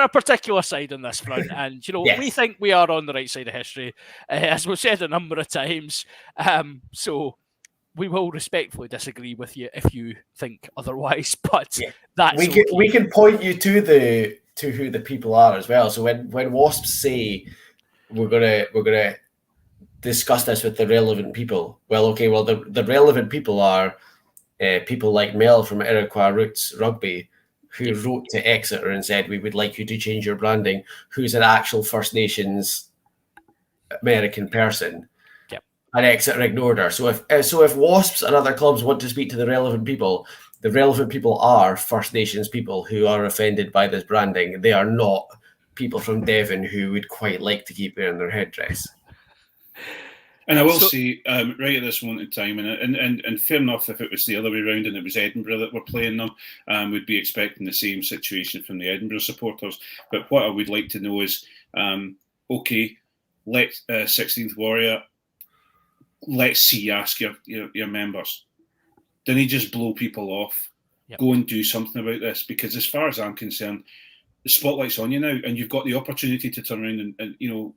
a particular side on this front, and you know, Yes. we think we are on the right side of history, as we've said a number of times. So we will respectfully disagree with you if you think otherwise. But Yeah. that's we can point you to who the people are as well. So when Wasps say we're gonna discuss this with the relevant people, the relevant people are people like Mel from Iroquois Roots Rugby, who wrote to Exeter and said, we would like you to change your branding, who's an actual First Nations person. Yep. And Exeter ignored her. So if Wasps and other clubs want to speak to the relevant people are First Nations people who are offended by this branding. They are not people from Devon who would quite like to keep wearing their headdress. And I will say, right at this moment in time, and fair enough, if it was the other way around and it was Edinburgh that were playing them, we'd be expecting the same situation from the Edinburgh supporters. But what I would like to know is, okay, let 16th Warrior, let's see, ask your members. Don't you just blow people off? Yep. Go and do something about this, because as far as I'm concerned, the spotlight's on you now, and you've got the opportunity to turn around and you know,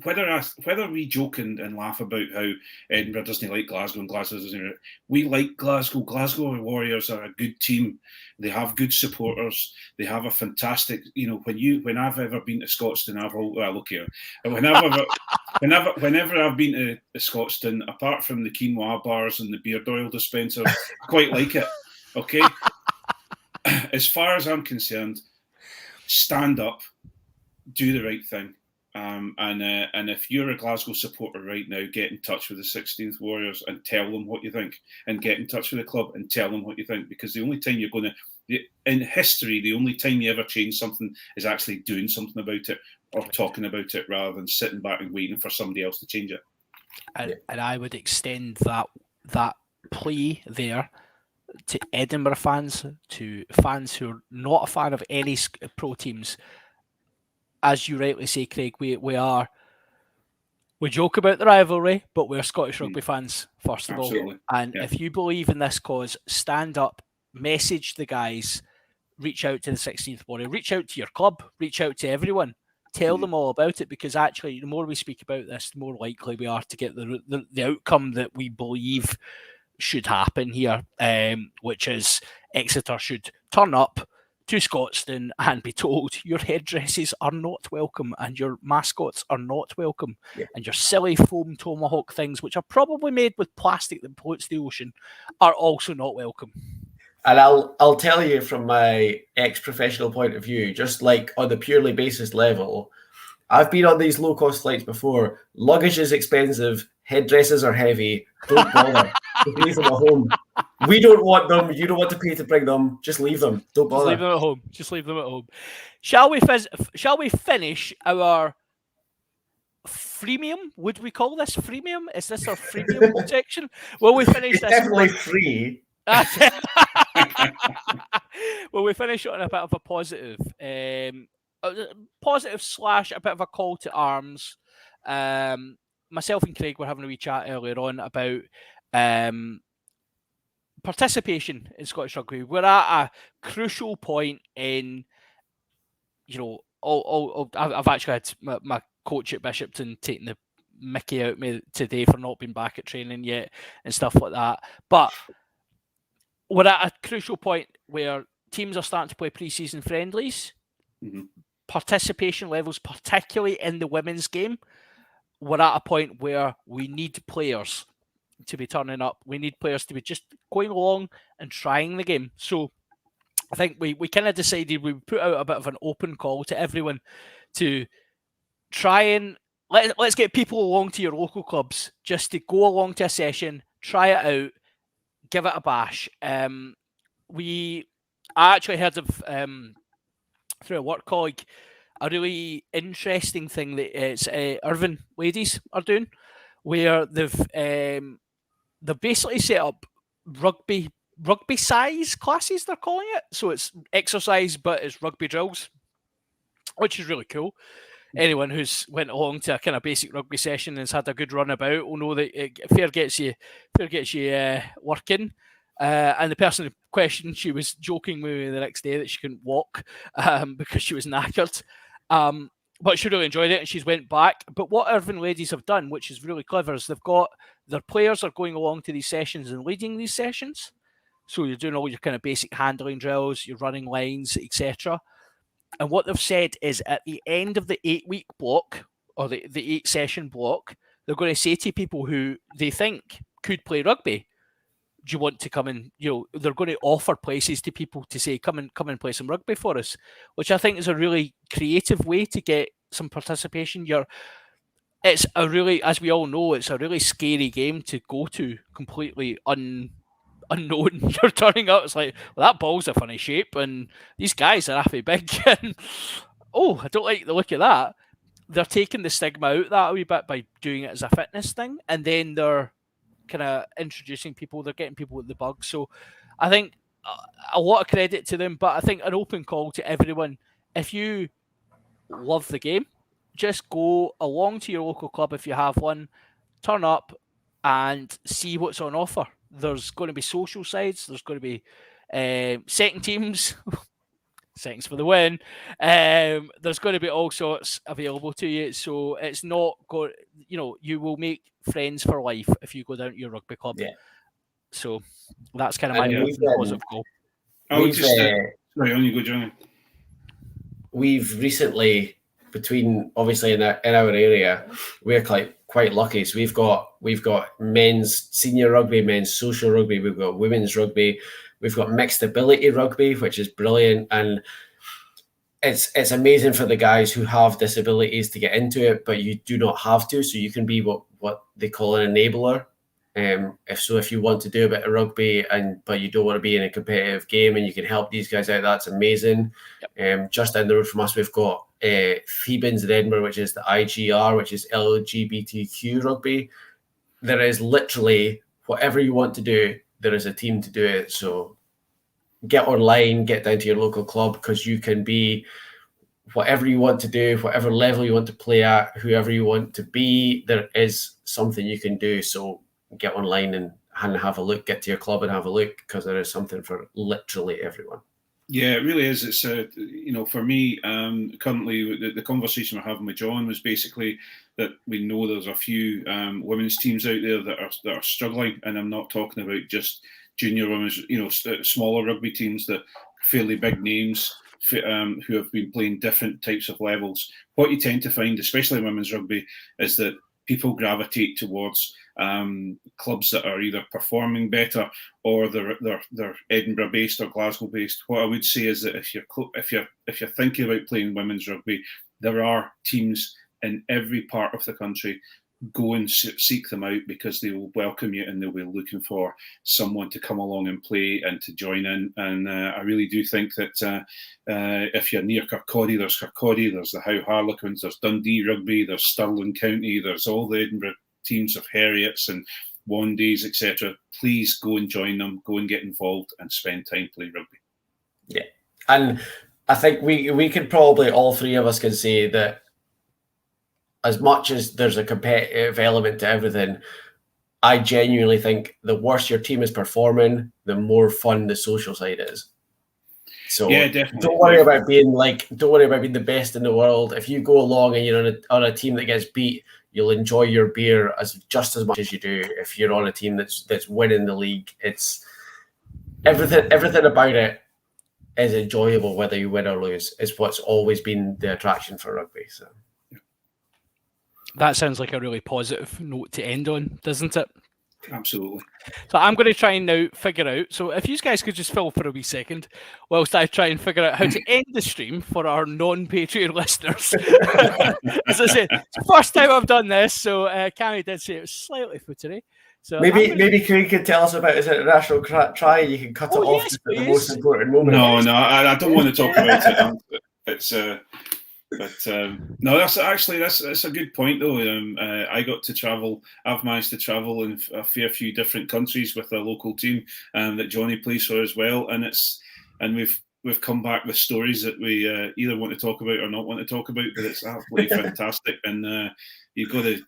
whether we joke and laugh about how Edinburgh doesn't like Glasgow and Glasgow doesn't, we like Glasgow. Glasgow Warriors are a good team. They have good supporters. They have a fantastic, you know, when I've ever been to Scotstoun, whenever I've been to Scotstoun, apart from the quinoa bars and the beard oil dispenser, I quite like it. Okay. As far as I'm concerned, stand up, do the right thing. And if you're a Glasgow supporter right now, get in touch with the 16th Warriors and tell them what you think, and get in touch with the club and tell them what you think, because the only time you're going to, in history, the only time you ever change something is actually doing something about it or talking about it, rather than sitting back and waiting for somebody else to change it. And I would extend that plea there to Edinburgh fans, to fans who are not a fan of any pro teams. As you rightly say, Craig, we joke about the rivalry, but we're Scottish rugby fans, first of all. And if you believe in this cause, stand up, message the guys, reach out to the 16th Warrior, reach out to your club, reach out to everyone, tell them all about it, because actually the more we speak about this, the more likely we are to get the outcome that we believe should happen here, which is Exeter should turn up to Scotstoun and be told your headdresses are not welcome and your mascots are not welcome, and your silly foam tomahawk things, which are probably made with plastic that pollutes the ocean, are also not welcome. And I'll tell you from my ex-professional point of view, just like on the purely basis level, I've been on these low-cost flights before. Luggage is expensive. Headdresses are heavy. Don't bother. Just leave them at home. We don't want them. You don't want to pay to bring them. Just leave them. Don't bother. Just leave them at home. Shall we finish our freemium? Would we call this freemium? Is this our freemium section? Will we finish this? Definitely free. Well, we finish on a bit of a positive, / a bit of a call to arms. Myself and Craig were having a wee chat earlier on about participation in Scottish rugby. We're at a crucial point in, you know, I've actually had my coach at Bishopton taking the mickey out of me today for not being back at training yet and stuff like that. But we're at a crucial point where teams are starting to play pre-season friendlies. Mm-hmm. Participation levels, particularly in the women's game, we're at a point where we need players to be turning up. We need players to be just going along and trying the game. So I think we kind of decided we put out a bit of an open call to everyone to try and let's get people along to your local clubs, just to go along to a session, try it out, give it a bash. I actually heard of through a work colleague a really interesting thing that it's Irvine ladies are doing, where they've basically set up rugby size classes, they're calling it. So it's exercise, but it's rugby drills, which is really cool. Anyone who's went along to a kind of basic rugby session and has had a good run about will know that fair gets you working. And the person in question, she was joking with me the next day that she couldn't walk because she was knackered. But she really enjoyed it and she's went back. But what Irvine ladies have done, which is really clever, is they've got their players are going along to these sessions and leading these sessions. So you're doing all your kind of basic handling drills, your running lines, etc. And what they've said is at the end of the 8-week block or the 8-session block, they're going to say to people who they think could play rugby, do you want to come and, they're going to offer places to people to say, come and play some rugby for us, which I think is a really creative way to get some participation. It's a really, as we all know, it's a really scary game to go to completely unknown. You're turning up, it's like, well, that ball's a funny shape and these guys are awfully big and I don't like the look of that. They're taking the stigma out that a wee bit by doing it as a fitness thing, and then they're kind of introducing people, they're getting people with the bug. So I think a lot of credit to them, but I think an open call to everyone, if you love the game, just go along to your local club if you have one, turn up and see what's on offer. There's going to be social sides. There's going to be second teams. Seconds for the win. There's going to be all sorts available to you. So it's not going, you will make friends for life if you go down to your rugby club. Yeah. So that's kind of my positive goal. Sorry, on you go, Jonny. We've recently, between obviously in our area, we're quite lucky. So we've got men's senior rugby, men's social rugby, we've got women's rugby, we've got mixed ability rugby, which is brilliant, and it's amazing for the guys who have disabilities to get into it, but you do not have to. So you can be what they call an enabler. If you want to do a bit of rugby but you don't want to be in a competitive game and you can help these guys out, that's amazing. Yep. Just down the road from us, we've got Thebans in Edinburgh, which is the IGR, which is LGBTQ rugby. There is literally whatever you want to do, there is a team to do it. So get online, get down to your local club, because you can be whatever you want to do, whatever level you want to play at, whoever you want to be, there is something you can do. So get online and have a look, get to your club and have a look, because there is something for literally everyone. Yeah, it really is. It's for me, currently the conversation we're having with John was basically that we know there's a few women's teams out there that are struggling, and I'm not talking about just junior women's, smaller rugby teams, that fairly big names who have been playing different types of levels. What you tend to find, especially in women's rugby, is that people gravitate towards clubs that are either performing better or they're Edinburgh based or Glasgow based. What I would say is that if you're thinking about playing women's rugby, there are teams in every part of the country. Go and seek them out, because they will welcome you and they'll be looking for someone to come along and play and to join in. And I really do think that if you're near Kirkcaldy, there's Kirkcaldy, there's the Howe Harlequins, there's Dundee Rugby, there's Stirling County, there's all the Edinburgh teams of Harriets and Wandays, etc. Please go and join them, go and get involved and spend time playing rugby. Yeah. And I think we could probably, all three of us can say that as much as there's a competitive element to everything, I genuinely think the worse your team is performing, the more fun the social side is. So yeah, definitely. Don't worry about being the best in the world. If you go along and you're on a team that gets beat, you'll enjoy your beer just as much as you do if you're on a team that's winning the league. It's everything about it is enjoyable, whether you win or lose. It's what's always been the attraction for rugby. So that sounds like a really positive note to end on, doesn't it? Absolutely. So I'm going to try and now figure out, so if you guys could just fill for a wee second whilst I try and figure out how to end the stream for our non-Patreon listeners. As I said, it's the first time I've done this, so Cammy did say it was slightly footery. So maybe Craig could tell us about his international try. You can cut it off at the most important moment. No, I don't want to talk about it. But no, that's a good point though. I got to travel. I've managed to travel in a fair few different countries with a local team that Jonny plays for as well, and we've come back with stories that we either want to talk about or not want to talk about. But it's absolutely fantastic, and you've got to,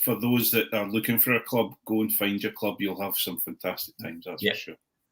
for those that are looking for a club, go and find your club. You'll have some fantastic times, that's for sure.